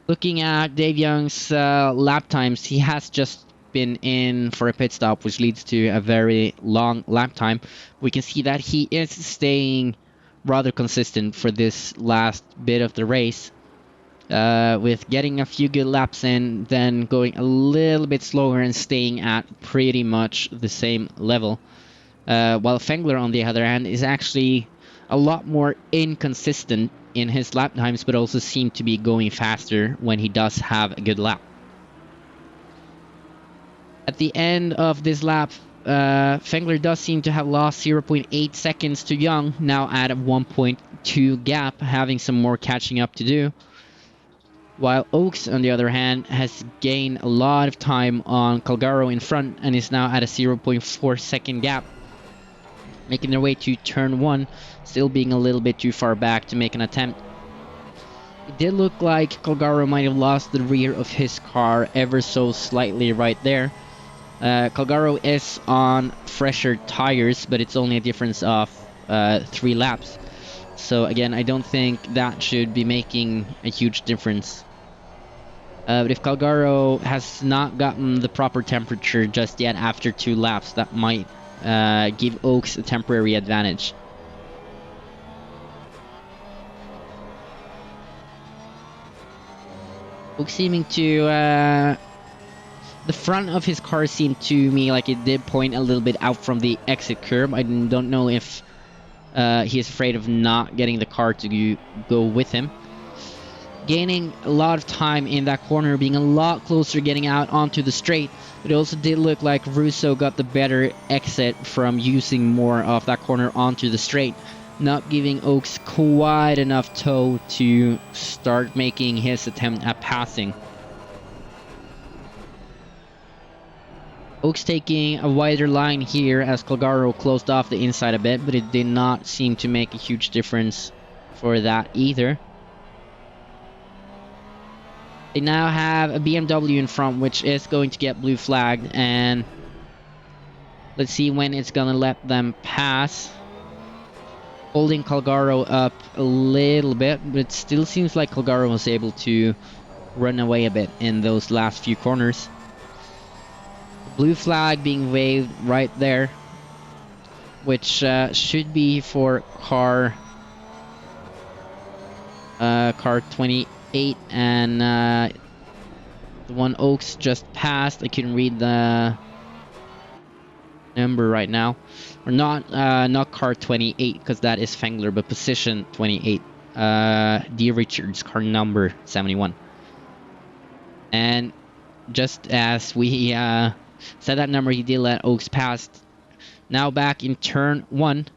S1: Looking at Dave Young's lap times, he has just been in for a pit stop, which leads to a very long lap time. We can see that he is staying rather consistent for this last bit of the race, with getting a few good laps in, then going a little bit slower and staying at pretty much the same level. While Spengler, on the other hand, is actually a lot more inconsistent in his lap times, but also seem to be going faster when he does have a good lap. At the end of this lap, Spengler does seem to have lost 0.8 seconds to Young, now at a 1.2 gap, having some more catching up to do. While Oaks, on the other hand, has gained a lot of time on Calgaro in front and is now at a 0.4 second gap, making their way to turn 1, still being a little bit too far back to make an attempt. It did look like Calgaro might have lost the rear of his car ever so slightly right there. Calgaro is on fresher tires, but it's only a difference of 3 laps. So again, I don't think that should be making a huge difference. But if Calgaro has not gotten the proper temperature just yet after 2 laps, that might give Oaks a temporary advantage. Oak seeming to the front of his car seemed to me like it did point a little bit out from the exit curb. I don't know if he is afraid of not getting the car to go with him. Gaining a lot of time in that corner, being a lot closer getting out onto the straight. But it also did look like Russo got the better exit from using more of that corner onto the straight, not giving Oaks quite enough toe to start making his attempt at passing. Oaks taking a wider line here as Colgaro closed off the inside a bit, but it did not seem to make a huge difference for that either. They now have a BMW in front, which is going to get blue flagged, and let's see when it's gonna let them pass. Holding Colgaro up a little bit, but it still seems like Colgaro was able to run away a bit in those last few corners. Blue flag being waved right there, which should be for car 28, and the one Oaks just passed. I couldn't read the number right now, or not car 28 because that is Fengler, but position 28. D Richards, car number 71. And just as we said that number, he did let Oaks pass. Now back in turn 1.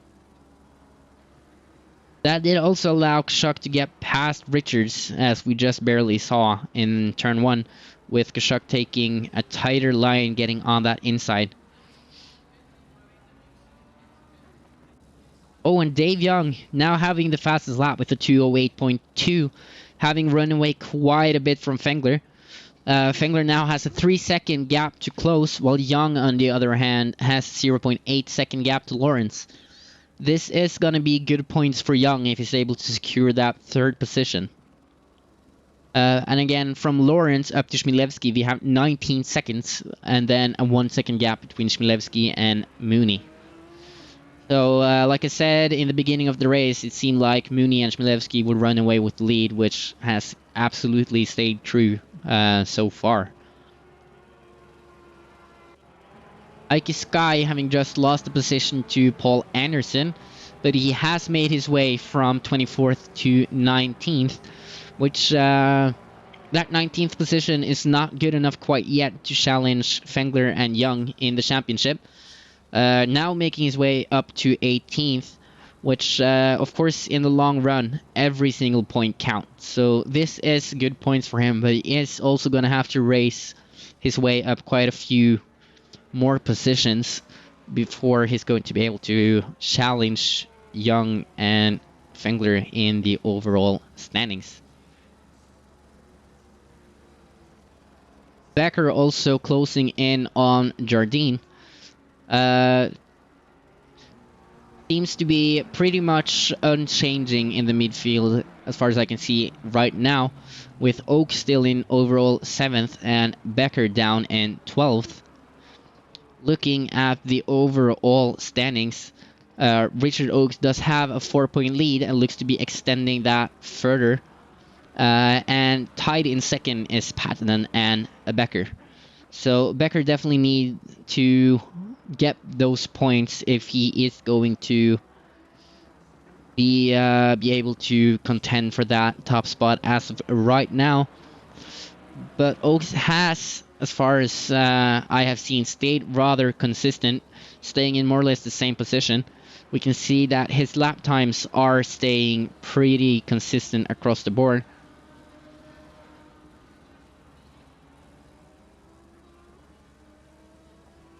S1: That did also allow Kashuk to get past Richards, as we just barely saw in turn 1, with Kashuk taking a tighter line getting on that inside. Oh, and Dave Young now having the fastest lap with a 2:08.2, having run away quite a bit from Fengler. Fengler now has a 3-second gap to close, while Young, on the other hand, has 0.8-second gap to Lawrence. This is going to be good points for Young if he's able to secure that 3rd position. And again, from Lawrence up to Chmielewski, we have 19 seconds, and then a 1-second gap between Chmielewski and Mooney. So, like I said in the beginning of the race, it seemed like Mooney and Chmielewski would run away with the lead, which has absolutely stayed true so far. Ike Sky having just lost the position to Paul Anderson, but he has made his way from 24th to 19th, which that 19th position is not good enough quite yet to challenge Fengler and Young in the championship. Now making his way up to 18th, which of course in the long run every single point counts. So this is good points for him, but he is also going to have to race his way up quite a few more positions before he's going to be able to challenge Young and Fengler in the overall standings. Becker also closing in on Jardine. Seems to be pretty much unchanging in the midfield as far as I can see right now, with Oak still in overall 7th and Becker down in 12th. Looking at the overall standings, Richard Oakes does have a 4-point lead and looks to be extending that further. And tied in 2nd is Patton and Becker. So Becker definitely need to get those points if he is going to be able to contend for that top spot as of right now. But Oaks has, as far as I have seen, stayed rather consistent, staying in more or less the same position. We can see that his lap times are staying pretty consistent across the board.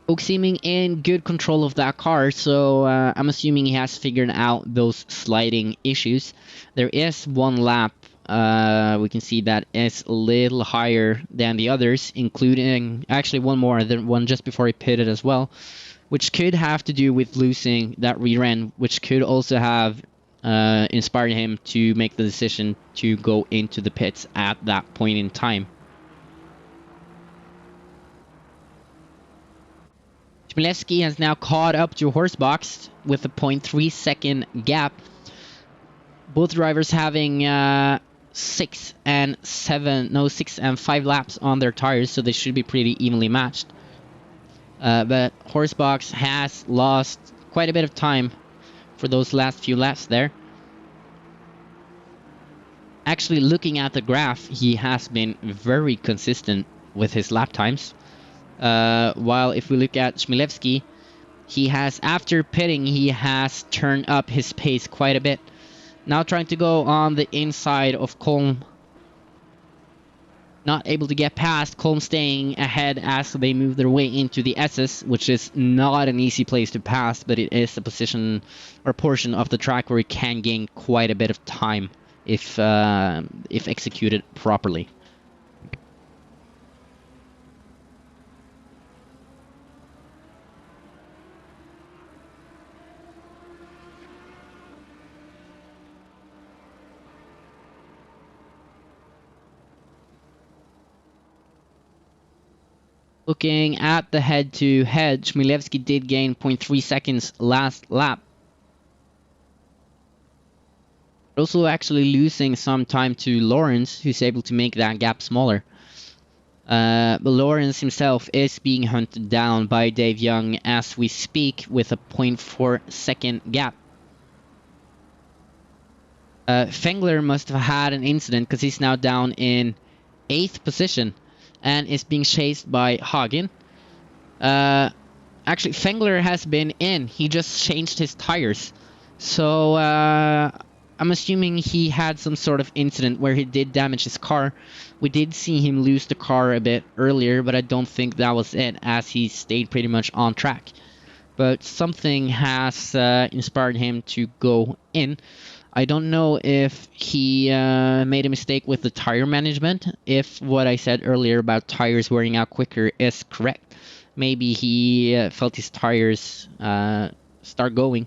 S1: Oak seeming in good control of that car, so I'm assuming he has figured out those sliding issues. There is one lap we can see that is a little higher than the others, including actually one more, the one just before he pitted as well, which could have to do with losing that rear end, which could also have inspired him to make the decision to go into the pits at that point in time. Chmielewski has now caught up to Horsebox with a 0.3 second gap. Both drivers having 6 and 7, no, 6 and 5 laps on their tires, so they should be pretty evenly matched. But Horsebox has lost quite a bit of time for those last few laps there. Actually, looking at the graph, he has been very consistent with his lap times. While if we look at Chmielewski, he has, after pitting, he has turned up his pace quite a bit. Now trying to go on the inside of Kolm. Not able to get past. Kolm staying ahead as they move their way into the SS, which is not an easy place to pass, but it is a position or portion of the track where you can gain quite a bit of time if executed properly. Looking at the head-to-head, Chmielewski did gain 0.3 seconds last lap. Also actually losing some time to Lawrence, who's able to make that gap smaller. But Lawrence himself is being hunted down by Dave Young as we speak with a 0.4 second gap. Fengler must have had an incident because he's now down in 8th position and is being chased by Hagen. Actually, Fengler has been in. He just changed his tires. So I'm assuming he had some sort of incident where he did damage his car. We did see him lose the car a bit earlier, but I don't think that was it, as he stayed pretty much on track. But something has inspired him to go in. I don't know if he made a mistake with the tire management, if what I said earlier about tires wearing out quicker is correct. Maybe he felt his tires start going,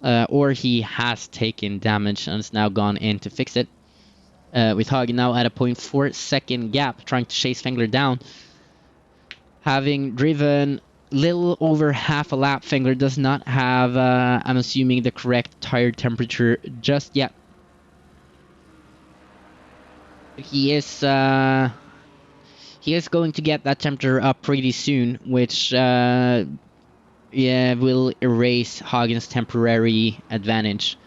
S1: or he has taken damage and has now gone in to fix it. With Hagen now at a 0.4 second gap, trying to chase Fengler down. Having driven little over half a lap, Fengler does not have, I'm assuming, the correct tire temperature just yet. He is going to get that temperature up pretty soon, which will erase Hagen's temporary advantage.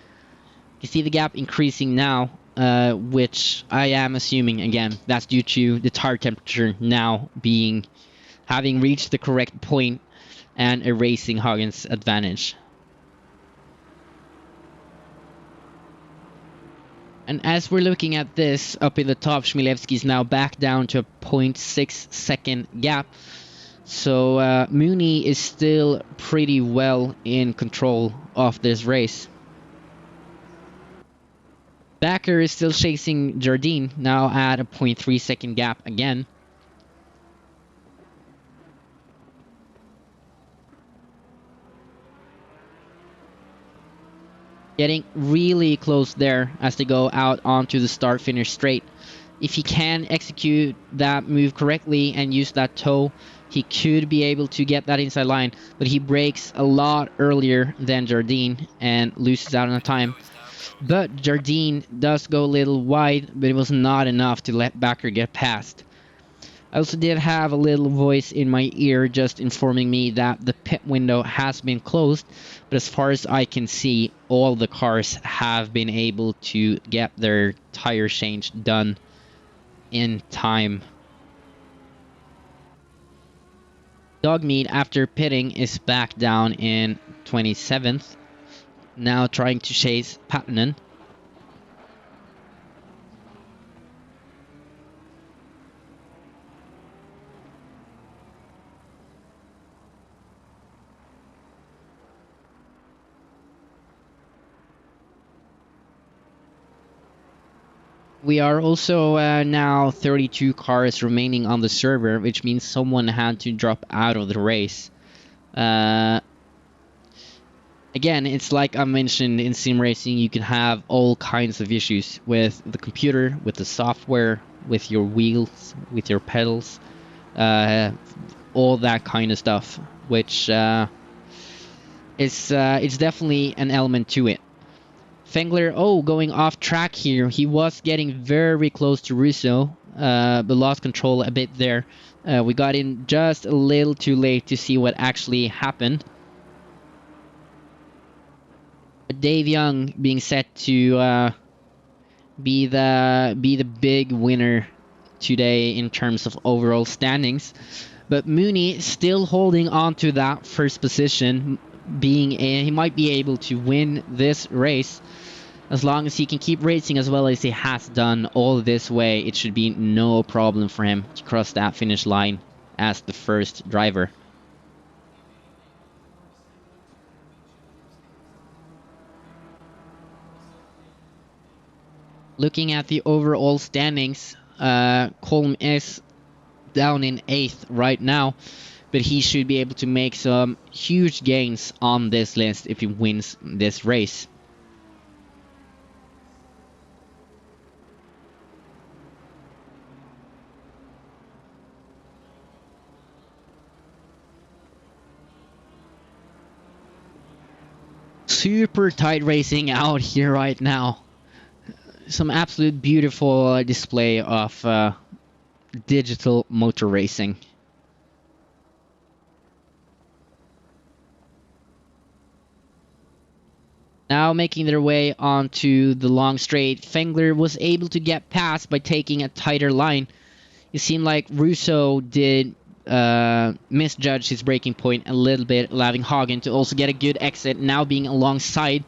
S1: You see the gap increasing now, which I am assuming, again, that's due to the tire temperature now having reached the correct point and erasing Hagen's advantage. And as we're looking at this, up in the top, Chmielewski is now back down to a 0.6 second gap. So Mooney is still pretty well in control of this race. Backer is still chasing Jardine, now at a 0.3 second gap again. Getting really close there as they go out onto the start-finish straight. If he can execute that move correctly and use that toe, he could be able to get that inside line, but he breaks a lot earlier than Jardine and loses out on time. But Jardine does go a little wide, but it was not enough to let Backer get past. I also did have a little voice in my ear just informing me that the pit window has been closed, but as far as I can see, all the cars have been able to get their tire change done in time. Dogmeat, after pitting, is back down in 27th, now trying to chase Patinen. We are also now 32 cars remaining on the server, which means someone had to drop out of the race. Again, it's like I mentioned in sim racing, you can have all kinds of issues with the computer, with the software, with your wheels, with your pedals, all that kind of stuff, which it's definitely an element to it. Fengler, going off track here. He was getting very close to Russo, but lost control a bit there. We got in just a little too late to see what actually happened. Dave Young being set to be the big winner today in terms of overall standings, but Mooney still holding on to that first position, he might be able to win this race. As long as he can keep racing as well as he has done all this way, it should be no problem for him to cross that finish line as the first driver. Looking at the overall standings, Colm is down in 8th right now, but he should be able to make some huge gains on this list if he wins this race. Super tight racing out here right now. Some absolute beautiful display of digital motor racing. Now making their way onto the long straight, Fengler was able to get past by taking a tighter line. It seemed like Russo did misjudge his braking point a little bit, allowing Hagen to also get a good exit, now being alongside.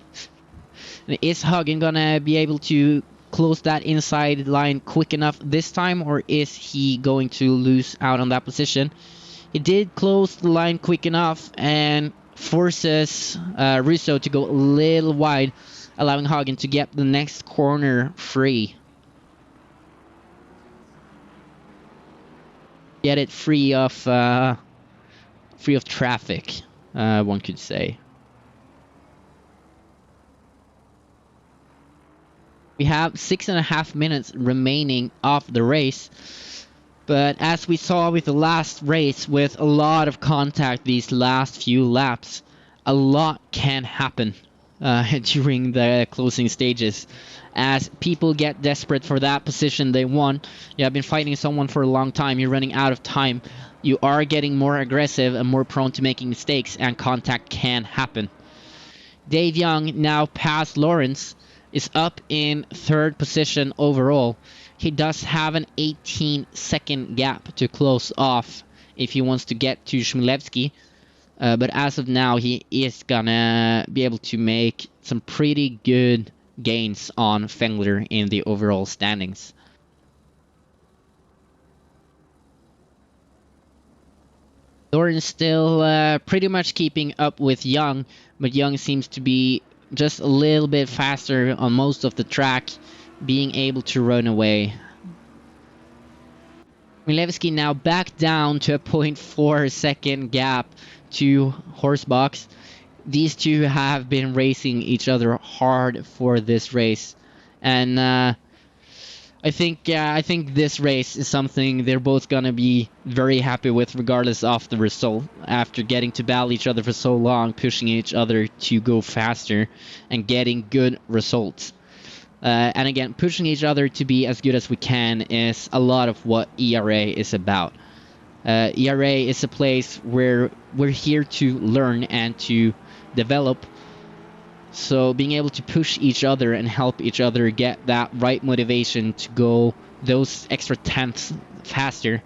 S1: Is Hagen gonna be able to close that inside line quick enough this time, or is he going to lose out on that position? He did close the line quick enough and forces Russo to go a little wide, allowing Hagen to get the next corner free. Get it free of traffic, one could say. We have 6.5 minutes remaining of the race, but as we saw with the last race, with a lot of contact these last few laps, a lot can happen during the closing stages. As people get desperate for that position they want, you have been fighting someone for a long time, you're running out of time, you are getting more aggressive and more prone to making mistakes, and contact can happen. Dave Young, now past Lawrence, is up in 3rd position overall. He does have an 18-second gap to close off if he wants to get to Chmielewski. But as of now, he is gonna be able to make some pretty good gains on Fengler in the overall standings. Lawrence still pretty much keeping up with Young, but Young seems to be just a little bit faster on most of the track, being able to run away. Chmielewski now back down to a 0.4 second gap to Horsebox. These two have been racing each other hard for this race, and I think this race is something they're both gonna be very happy with, regardless of the result. After getting to battle each other for so long, pushing each other to go faster and getting good results. And again, pushing each other to be as good as we can is a lot of what ERA is about. ERA is a place where we're here to learn and to develop. So being able to push each other and help each other get that right motivation to go those extra tenths faster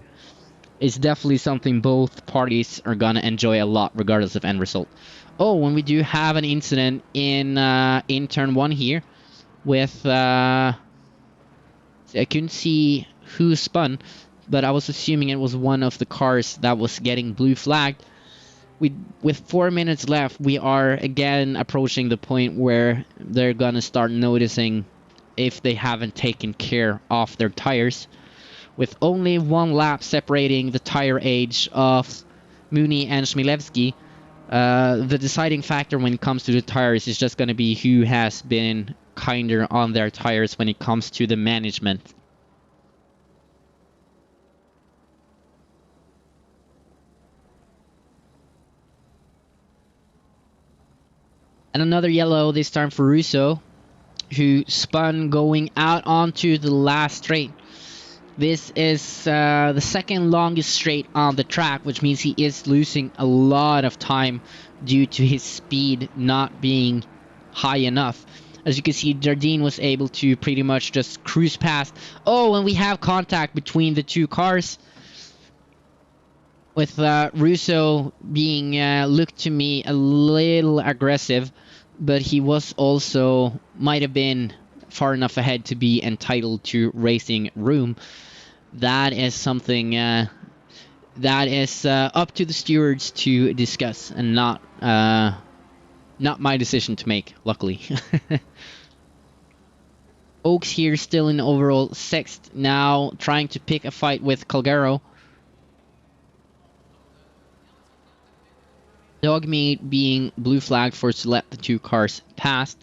S1: is definitely something both parties are gonna enjoy a lot, regardless of end result. When we do have an incident in turn 1 here with I couldn't see who spun, but I was assuming it was one of the cars that was getting blue flagged. With 4 minutes left, we are again approaching the point where they're gonna start noticing if they haven't taken care of their tires. With only 1 lap separating the tire age of Mooney and Chmielewski, the deciding factor when it comes to the tires is just gonna be who has been kinder on their tires when it comes to the management. And another yellow, this time for Russo. who spun going out onto the last straight. This is the second longest straight on the track, which means he is losing a lot of time due to his speed not being high enough. As you can see, Jardine was able to pretty much just cruise past. Oh, and we have contact between the two cars, with Russo being looked to me a little aggressive, but he was also might have been far enough ahead to be entitled to racing room. That is something that is up to the stewards to discuss, and not my decision to make, luckily. Oaks here still in overall 6th, now trying to pick a fight with Calgaro. Dogmeat being blue flagged for to let the two cars pass.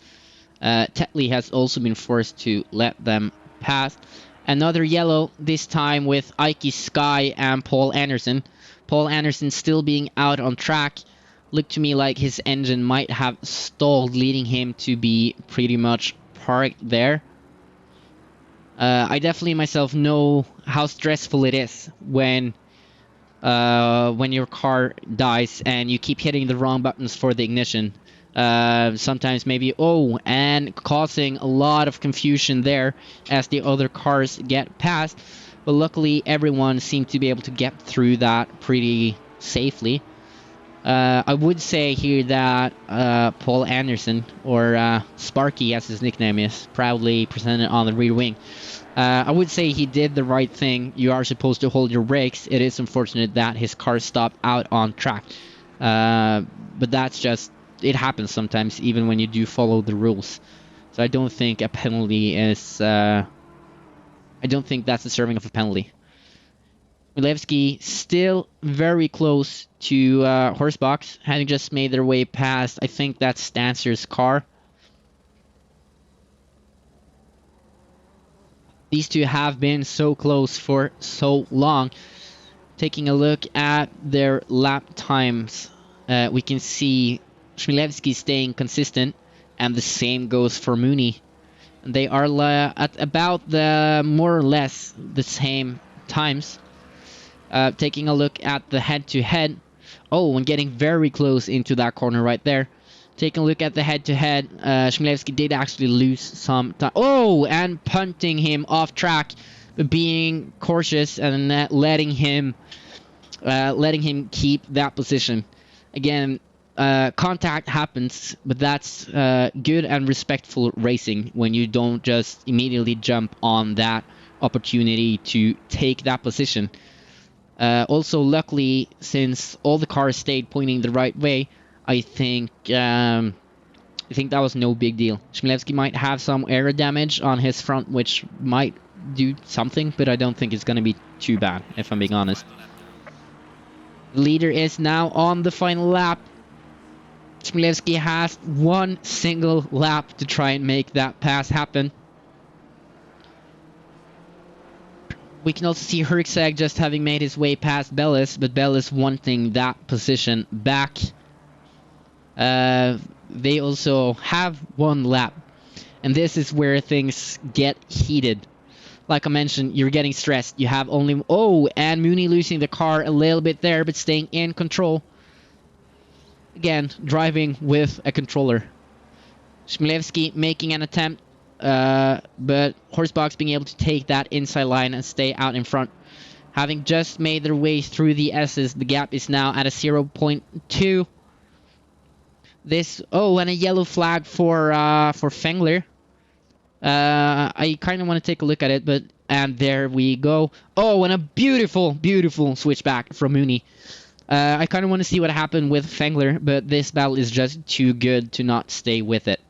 S1: Tetley has also been forced to let them pass. Another yellow, this time with Ike Sky and Paul Anderson. Paul Anderson still being out on track. Looked to me like his engine might have stalled, leading him to be pretty much parked there. I definitely myself know how stressful it is when your car dies and you keep hitting the wrong buttons for the ignition. Sometimes maybe and causing a lot of confusion there as the other cars get past, but luckily everyone seemed to be able to get through that pretty safely. I would say here that Paul Anderson, or Sparky as his nickname is, proudly presented on the rear wing, I would say he did the right thing. You are supposed to hold your brakes. It is unfortunate that his car stopped out on track, but that's just, it happens sometimes, even when you do follow the rules. So I don't think a penalty is... I don't think that's deserving of a penalty. Milevsky still very close to Horsebox, having just made their way past, I think that's Stancer's car. These two have been so close for so long. Taking a look at their lap times, we can see Chmielewski staying consistent, and the same goes for Mooney. They are at about the more or less the same times. Taking a look at the head-to-head. Oh, and getting very close into that corner right there. Taking a look at the head-to-head, Chmielewski did actually lose some time. Oh, and punting him off track, but being cautious and letting him keep that position. Again, contact happens, but that's good and respectful racing when you don't just immediately jump on that opportunity to take that position. Also, luckily, since all the cars stayed pointing the right way, I think that was no big deal. Chmielewski might have some aero damage on his front, which might do something, but I don't think it's going to be too bad, if I'm being honest. The leader is now on the final lap. Chmielewski has one single lap to try and make that pass happen. We can also see Herczeg just having made his way past Bellis, but Bellis wanting that position back. They also have one lap, and this is where things get heated. Like I mentioned, you're getting stressed. You have only... Oh, and Mooney losing the car a little bit there, but staying in control. Again, driving with a controller. Chmielewski making an attempt, but Horsebox being able to take that inside line and stay out in front. Having just made their way through the S's, the gap is now at a 0.2. This... Oh, and a yellow flag for Fengler. I kind of want to take a look at it, but... And there we go. Oh, and a beautiful, beautiful switchback from Mooney. I kind of want to see what happened with Fengler, but this battle is just too good to not stay with it.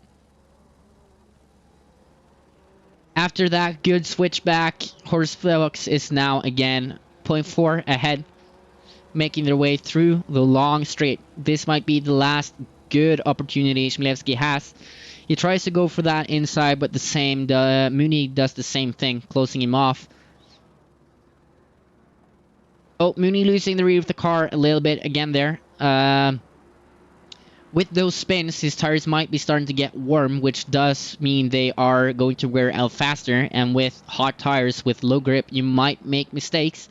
S1: After that good switchback, Horsebox is now again 0.4 ahead, making their way through the long straight. This might be the last good opportunity Chmielewski has. He tries to go for that inside, but Mooney does the same thing, closing him off. Oh, Mooney losing the rear of the car a little bit again there. with those spins, his tires might be starting to get warm, which does mean they are going to wear out faster. And with hot tires with low grip, you might make mistakes.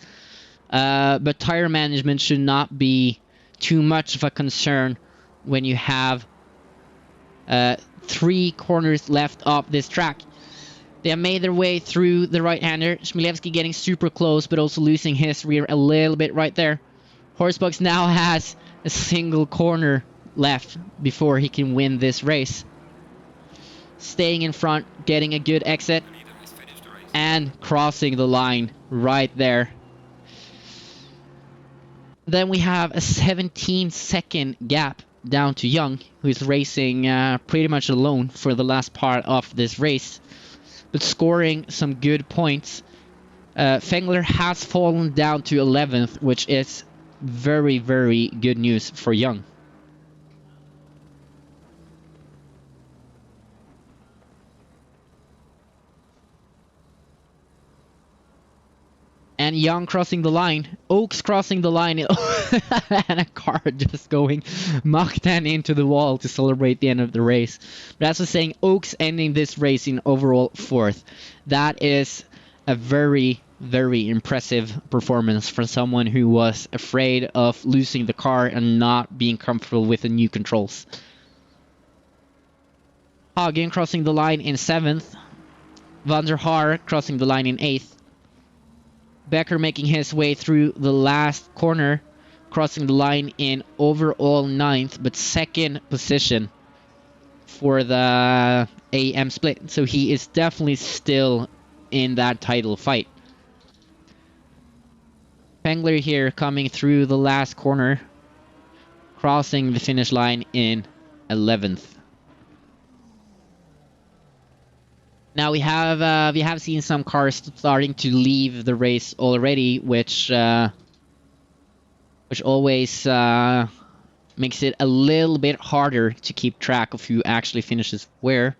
S1: But tire management should not be too much of a concern when you have 3 corners left of this track. They have made their way through the right-hander. Smilevsky getting super close, but also losing his rear a little bit right there. Horsebox now has a single corner left before he can win this race. Staying in front, getting a good exit,
S5: Leader has finished the race.
S1: and crossing the line right there. Then we have a 17-second gap down to Young, who is racing pretty much alone for the last part of this race, but scoring some good points. Fengler has fallen down to 11th, which is very, very good news for Young. And Young crossing the line, Oaks crossing the line, and a car just going Mach 10 into the wall to celebrate the end of the race. But as I was saying, Oaks ending this race in overall 4th. That is a very, very impressive performance from someone who was afraid of losing the car and not being comfortable with the new controls. Hagen crossing the line in 7th. Van der Haar crossing the line in 8th. Becker making his way through the last corner, crossing the line in overall 9th, but 2nd position for the AM split. So he is definitely still in that title fight. Pengler here coming through the last corner, crossing the finish line in 11th. Now we have seen some cars starting to leave the race already, which always makes it a little bit harder to keep track of who actually finishes where.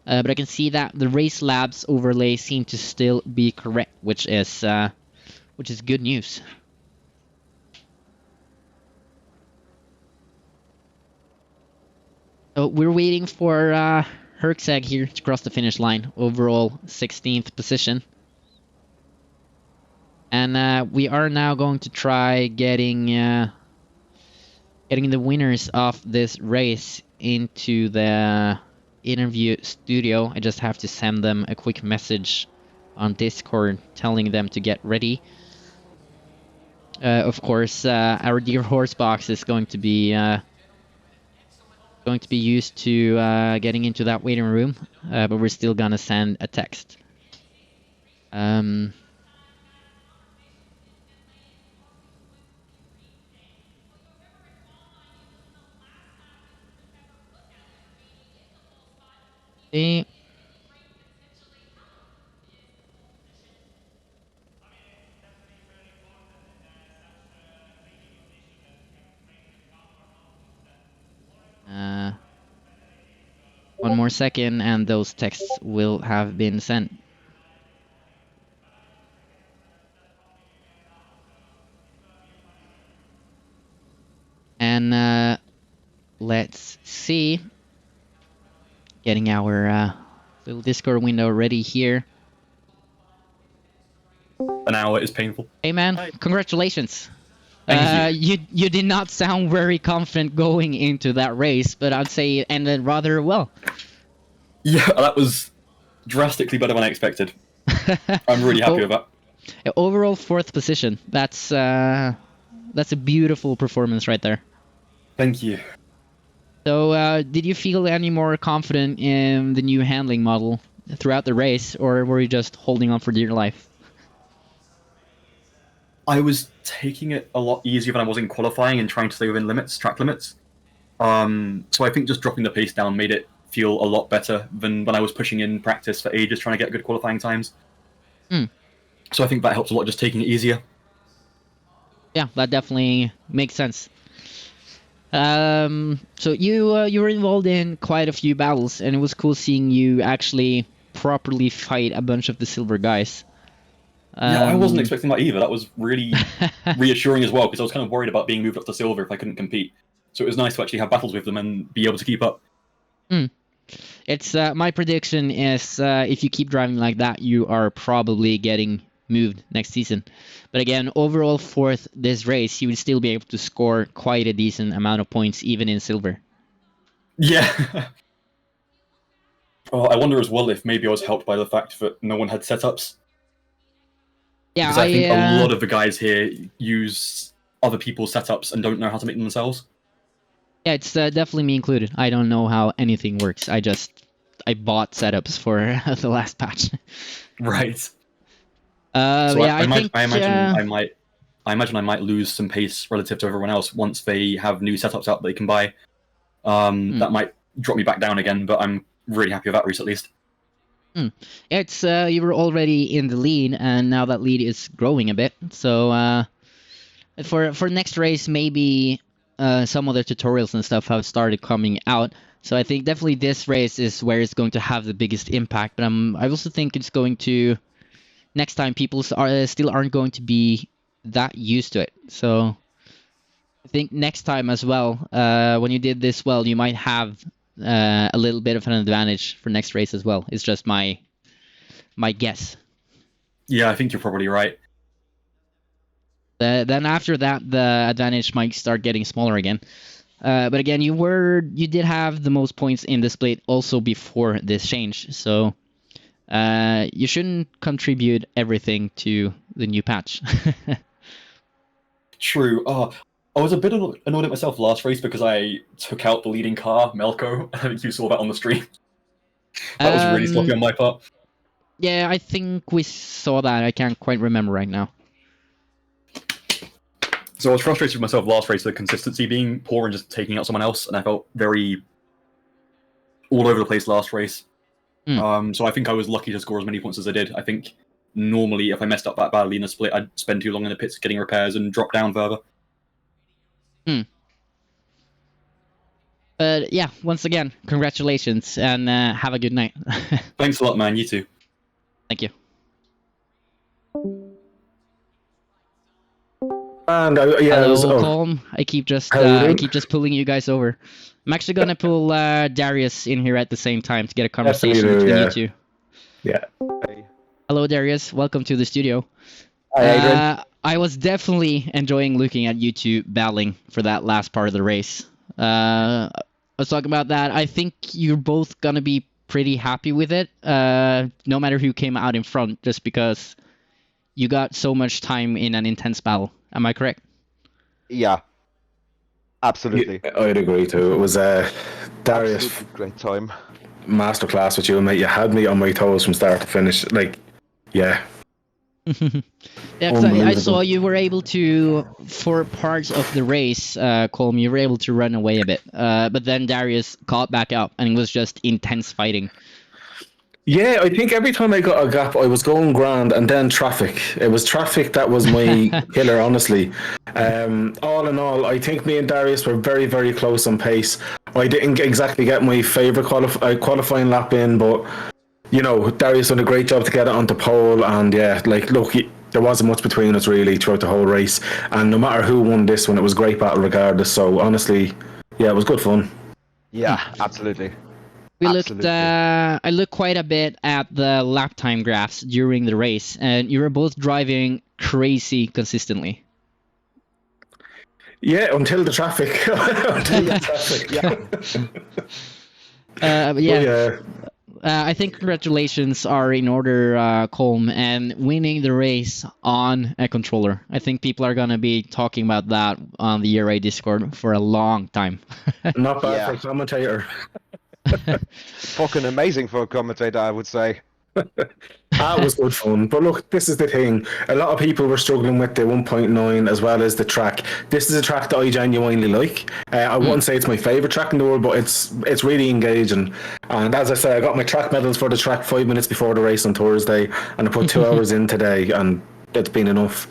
S1: But I can see that the race labs overlay seem to still be correct, which is good news. So we're waiting for Herczeg here to cross the finish line, overall 16th position. And we are now going to try getting the winners of this race into the interview studio. I just have to send them a quick message on Discord telling them to get ready. Of course, our dear horse box is going to be used to getting into that waiting room, but we're still gonna send a text. Okay. One more second and those texts will have been sent. And let's see. Getting our little Discord window ready here.
S3: An hour is painful.
S1: Hey man, congratulations.
S3: Thank
S1: You did not sound very confident going into that race, but I'd say it ended rather well.
S3: Yeah, that was drastically better than I expected. I'm really happy with that.
S1: Overall 4th position. That's a beautiful performance right there.
S3: Thank you.
S1: So, did you feel any more confident in the new handling model throughout the race, or were you just holding on for dear life?
S3: I was taking it a lot easier than I was in qualifying and trying to stay within limits, track limits. So I think just dropping the pace down made it feel a lot better than when I was pushing in practice for ages trying to get good qualifying times. So I think that helps a lot, just taking it easier.
S1: Yeah, that definitely makes sense. So you were involved in quite a few battles, and it was cool seeing you actually properly fight a bunch of the silver guys.
S3: Yeah, I wasn't expecting that either. That was really reassuring as well, because I was kind of worried about being moved up to silver if I couldn't compete. So it was nice to actually have battles with them and be able to keep up.
S1: It's my prediction is if you keep driving like that, you are probably getting moved next season. But again, overall fourth this race, you would still be able to score quite a decent amount of points, even in silver.
S3: Yeah. Oh, I wonder as well if maybe I was helped by the fact that no one had setups.
S1: Yeah,
S3: Because I think a lot of the guys here use other people's setups and don't know how to make them themselves.
S1: Yeah, it's definitely me included. I don't know how anything works. I bought setups for the last patch.
S3: Right.
S1: So
S3: Yeah,
S1: I think
S3: I imagine I might lose some pace relative to everyone else once they have new setups out they can buy. That might drop me back down again, but I'm really happy with that race at least.
S1: It's you were already in the lead, and now that lead is growing a bit. So for next race, maybe some other tutorials and stuff have started coming out. So I think definitely this race is where it's going to have the biggest impact. But I also think it's going to next time people still aren't going to be that used to it. So I think next time as well, when you did this well, you might have a little bit of an advantage for next race as well. It's just my guess.
S3: Yeah, I think you're probably right.
S1: Then after that, the advantage might start getting smaller again. But again, you did have the most points in the split also before this change, so you shouldn't contribute everything to the new patch.
S3: True. I was a bit annoyed at myself last race because I took out the leading car, Melko. I think you saw that on the stream. That was really sloppy on my part.
S1: Yeah, I think we saw that. I can't quite remember right now.
S3: So I was frustrated with myself last race, the consistency being poor and just taking out someone else, and I felt very all over the place last race. So I think I was lucky to score as many points as I did. I think normally if I messed up that badly in a split, I'd spend too long in the pits getting repairs and drop down further.
S1: But yeah, once again, congratulations and have a good night.
S3: Thanks a lot, man. You too.
S1: Thank you.
S4: And
S1: Hello, Colm. I keep just pulling you guys over. I'm actually gonna pull Darius in here at the same time to get a conversation between you two.
S4: Yeah.
S1: Hello, Darius. Welcome to the studio.
S6: Hi, Adrian.
S1: I was definitely enjoying looking at you two battling for that last part of the race. Let's talk about that. I think you're both gonna be pretty happy with it, no matter who came out in front, just because you got so much time in an intense battle. Am I correct?
S6: Yeah, absolutely.
S4: Yeah, I'd agree too. It was Darius,
S6: Absolutely great time.
S4: masterclass with you, mate. You had me on my toes from start to finish. Like, yeah.
S1: Yeah, 'cause I saw you were able to, for parts of the race, Colm, you were able to run away a bit. But then Darius caught back up, and it was just intense fighting.
S4: Yeah, I think every time I got a gap, I was going grand, and then traffic. It was traffic that was my killer, honestly. All in all, I think me and Darius were very, very close on pace. I didn't exactly get my favourite qualifying lap in, but you know, Darius done a great job to get it onto pole, and yeah, like, look, there wasn't much between us really throughout the whole race, and no matter who won this one, it was a great battle regardless. So honestly, yeah, it was good fun.
S6: Yeah, absolutely.
S1: We looked. I looked quite a bit at the lap time graphs during the race, and you were both driving crazy consistently.
S4: Yeah, until the traffic. Until the traffic.
S1: Yeah. I think congratulations are in order, Colm, and winning the race on a controller. I think people are gonna be talking about that on the ERA Discord for a long time.
S4: Not bad
S6: Yeah.
S4: for a commentator.
S6: Fucking amazing for a commentator, I would say.
S4: That was good fun. But look, this is the thing. A lot of people were struggling with the 1.9 as well as the track. This is a track that I genuinely like. I wouldn't say it's my favourite track in the world, but it's really engaging. And as I say, I got my track medals for the track 5 minutes before the race on Thursday, and I put 2 hours in today, and it's been enough.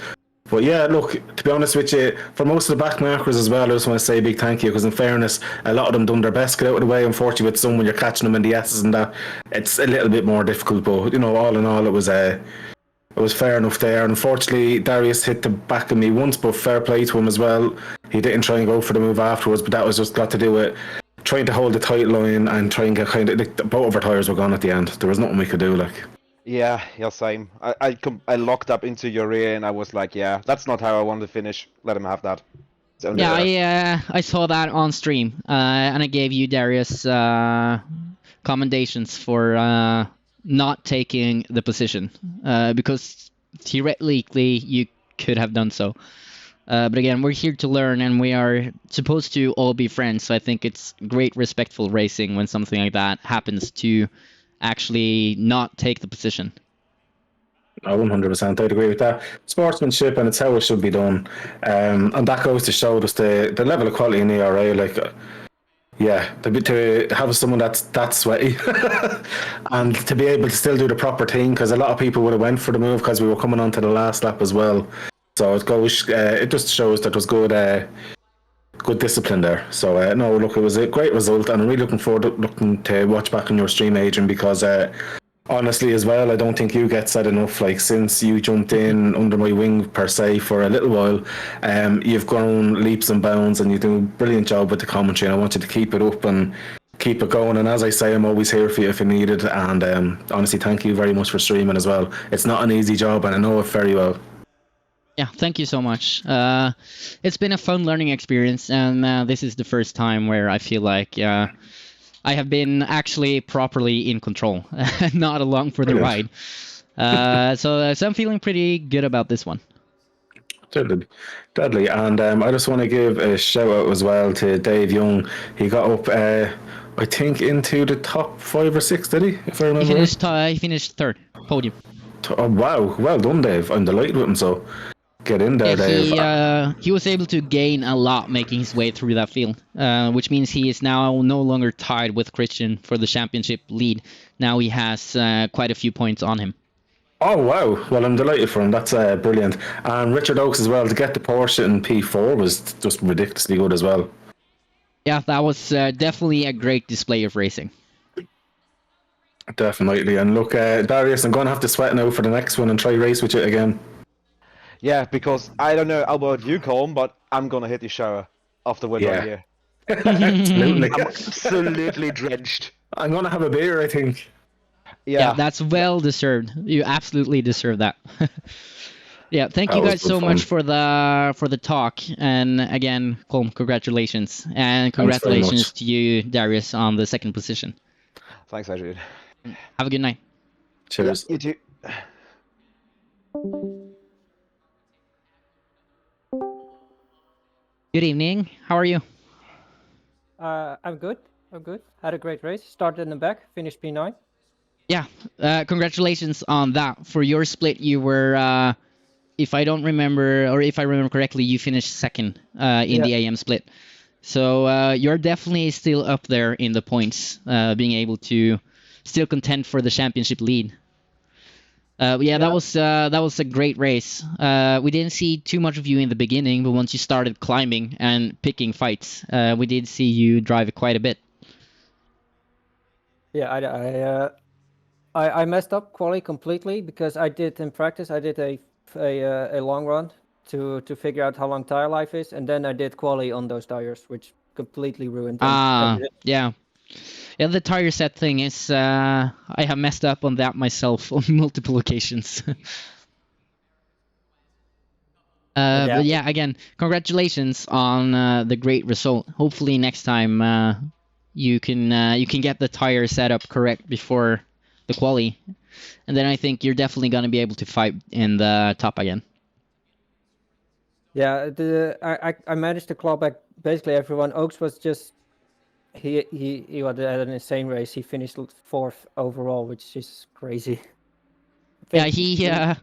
S4: But yeah, look, to be honest with you, for most of the back markers as well, I just want to say a big thank you, because in fairness, a lot of them done their best to get out of the way. Unfortunately, with some, when you're catching them in the S's and that, it's a little bit more difficult. But, you know, all in all, it was fair enough there. Unfortunately, Darius hit the back of me once, but fair play to him as well. He didn't try and go for the move afterwards, but that was just got to do with trying to hold the tight line and try and get kind of like, both of our tires were gone at the end. There was nothing we could do. Like,
S6: Yeah, same. I locked up into your rear and I was like, yeah, that's not how I wanted to finish. Let him have that. It's only
S1: Yeah,
S6: fair.
S1: I saw that on stream, and I gave you Darius commendations for not taking the position, because theoretically you could have done so. But again, we're here to learn, and we are supposed to all be friends. So I think it's great, respectful racing when something like that happens to actually not take the position.
S4: I 100%, I'd agree with that. Sportsmanship, and it's how it should be done. And that goes to show just the level of quality in ERA. Like, yeah, to have someone that's that sweaty and to be able to still do the proper thing, because a lot of people would have went for the move because we were coming on to the last lap as well. So it goes. It just shows that there's good discipline there. So no, look, it was a great result, and I'm really looking to watch back on your stream, Adrian, because honestly as well, I don't think you get said enough. Like, since you jumped in under my wing per se for a little while, you've grown leaps and bounds, and you do a brilliant job with the commentary, and I want you to keep it up and keep it going. And as I say, I'm always here for you if you need it. And honestly, thank you very much for streaming as well. It's not an easy job, and I know it very well.
S1: Yeah, thank you so much. It's been a fun learning experience, and this is the first time where I feel like I have been actually properly in control, not along for the ride. So I'm feeling pretty good about this one.
S4: Deadly. And I just want to give a shout out as well to Dave Young. He got up, I think, into the top 5 or 6, did he? If I remember
S1: He finished third, podium.
S4: Oh, wow. Well done, Dave. I'm delighted with him. So get in there, Dave.
S1: He was able to gain a lot making his way through that field, which means he is now no longer tied with Christian for the championship lead. Now he has quite a few points on him.
S4: Oh, wow. Well, I'm delighted for him. That's brilliant. And Richard Oakes as well, to get the Porsche in P4 was just ridiculously good as well.
S1: Yeah, that was definitely a great display of racing.
S4: Definitely. And look, Darius, I'm going to have to sweat now for the next one and try race with you again.
S6: Yeah, because I don't know about you, Colm, but I'm gonna hit the shower after we're done here.
S4: Absolutely.
S6: I'm absolutely drenched.
S4: I'm going to have a beer, I think.
S1: Yeah, that's well deserved. You absolutely deserve that. Yeah, thank you
S4: That was
S1: guys
S4: good
S1: so
S4: fun.
S1: much for the talk. And again, Colm, congratulations. And
S4: Thanks very
S1: congratulations
S4: much.
S1: to you, Darius, on the second position.
S6: Thanks, Adrian.
S1: Have a good night.
S4: Cheers.
S6: You too.
S1: Good evening. How are you?
S7: I'm good. Had a great race. Started in the back, finished P9.
S1: Yeah, congratulations on that. For your split, you were, if I don't remember, or if I remember correctly, you finished second in the AM split. So you're definitely still up there in the points, being able to still contend for the championship lead. Yeah, that was a great race. We didn't see too much of you in the beginning, but once you started climbing and picking fights, we did see you drive quite a bit.
S7: Yeah, I messed up quali completely because I did in practice. I did a long run to figure out how long tire life is, and then I did quali on those tires, which completely ruined them.
S1: Yeah. Yeah, the tire set thing is, I have messed up on that myself on multiple occasions. But yeah, again, congratulations on the great result. Hopefully next time you can get the tire setup correct before the quali, and then I think you're definitely gonna be able to fight in the top again.
S7: Yeah, I managed to claw back basically everyone. Oaks was just he had an insane race. He finished 4th overall, which is crazy.
S1: Yeah,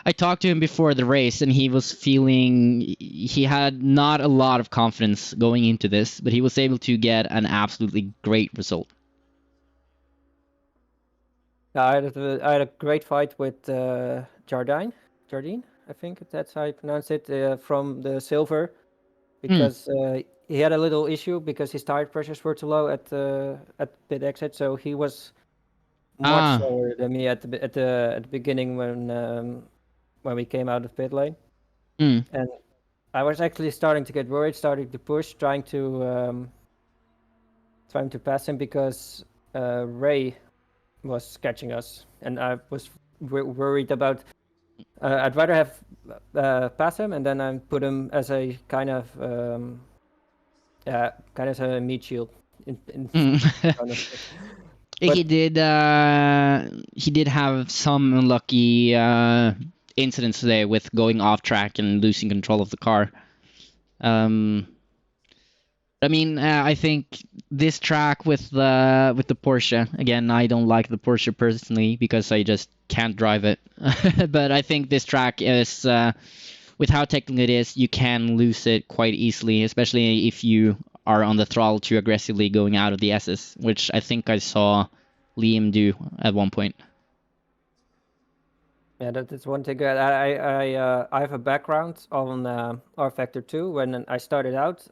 S1: I talked to him before the race, and he was feeling he had not a lot of confidence going into this, but he was able to get an absolutely great result.
S7: I had a great fight with Jardine, I think that's how you pronounce it, from the silver, because he had a little issue because his tire pressures were too low at pit exit, so he was much slower than me at the beginning when we came out of pit lane. And I was actually starting to get worried, starting to push, trying to pass him because Ray was catching us, and I was worried about. I'd rather have pass him and then I put him as a kind of kind of a meat shield. In front of it. But-
S1: He did have some unlucky incidents today with going off track and losing control of the car. I mean, I think this track with the Porsche, again, I don't like the Porsche personally because I just can't drive it. But I think this track is, with how technical it is, you can lose it quite easily, especially if you are on the throttle too aggressively going out of the S's, which I think I saw Liam do at one point.
S7: Yeah, that's one thing. I have a background on R Factor 2. When I started out,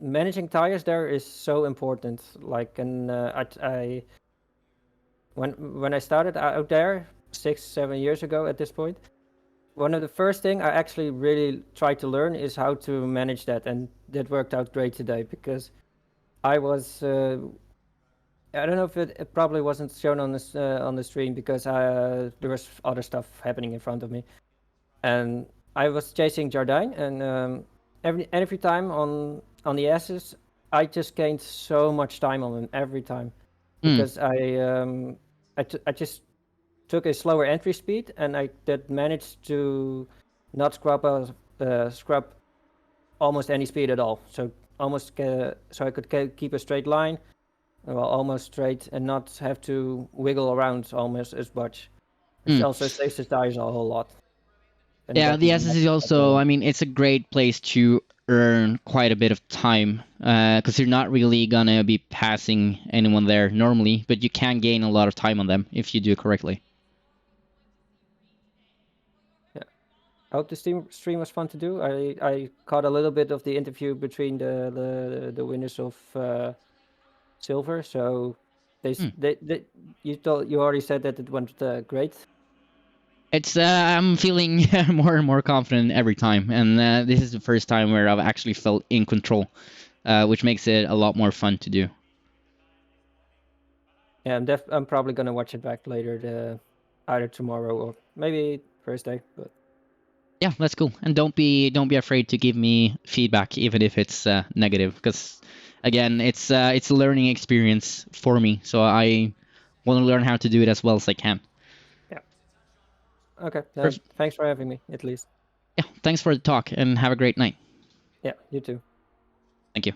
S7: managing tires there is so important. Like, and when I started out there 6-7 years ago at this point, one of the first thing I actually really tried to learn is how to manage that, and that worked out great today because I was. I don't know if it probably wasn't shown on the stream because there was other stuff happening in front of me, and I was chasing Jardine, and every time on the S's, I just gained so much time on him every time because I just took a slower entry speed and I did managed to not scrub almost any speed at all. So almost so I could keep a straight line, well, almost straight, and not have to wiggle around almost as much. Which also saves the tires a whole lot. And
S1: Yeah,
S7: that
S1: the
S7: makes
S1: SS is
S7: it
S1: also,
S7: better.
S1: I mean, it's a great place to earn quite a bit of time because you're not really gonna be passing anyone there normally, but you can gain a lot of time on them if you do it correctly.
S7: Yeah, I hope the stream was fun to do. I caught a little bit of the interview between the winners of silver. So you already said that it went great.
S1: It's I'm feeling more and more confident every time, and this is the first time where I've actually felt in control, which makes it a lot more fun to do.
S7: Yeah, I'm probably gonna watch it back later, either tomorrow or maybe Thursday. But
S1: Yeah, that's cool. And don't be afraid to give me feedback, even if it's negative, because again, it's a learning experience for me. So I want to learn how to do it as well as I can.
S7: yeah, okay.
S1: Perfect.
S7: Thanks for having me. At least.
S1: Yeah, thanks for the talk, and have a great night.
S7: Yeah, you too.
S1: Thank you.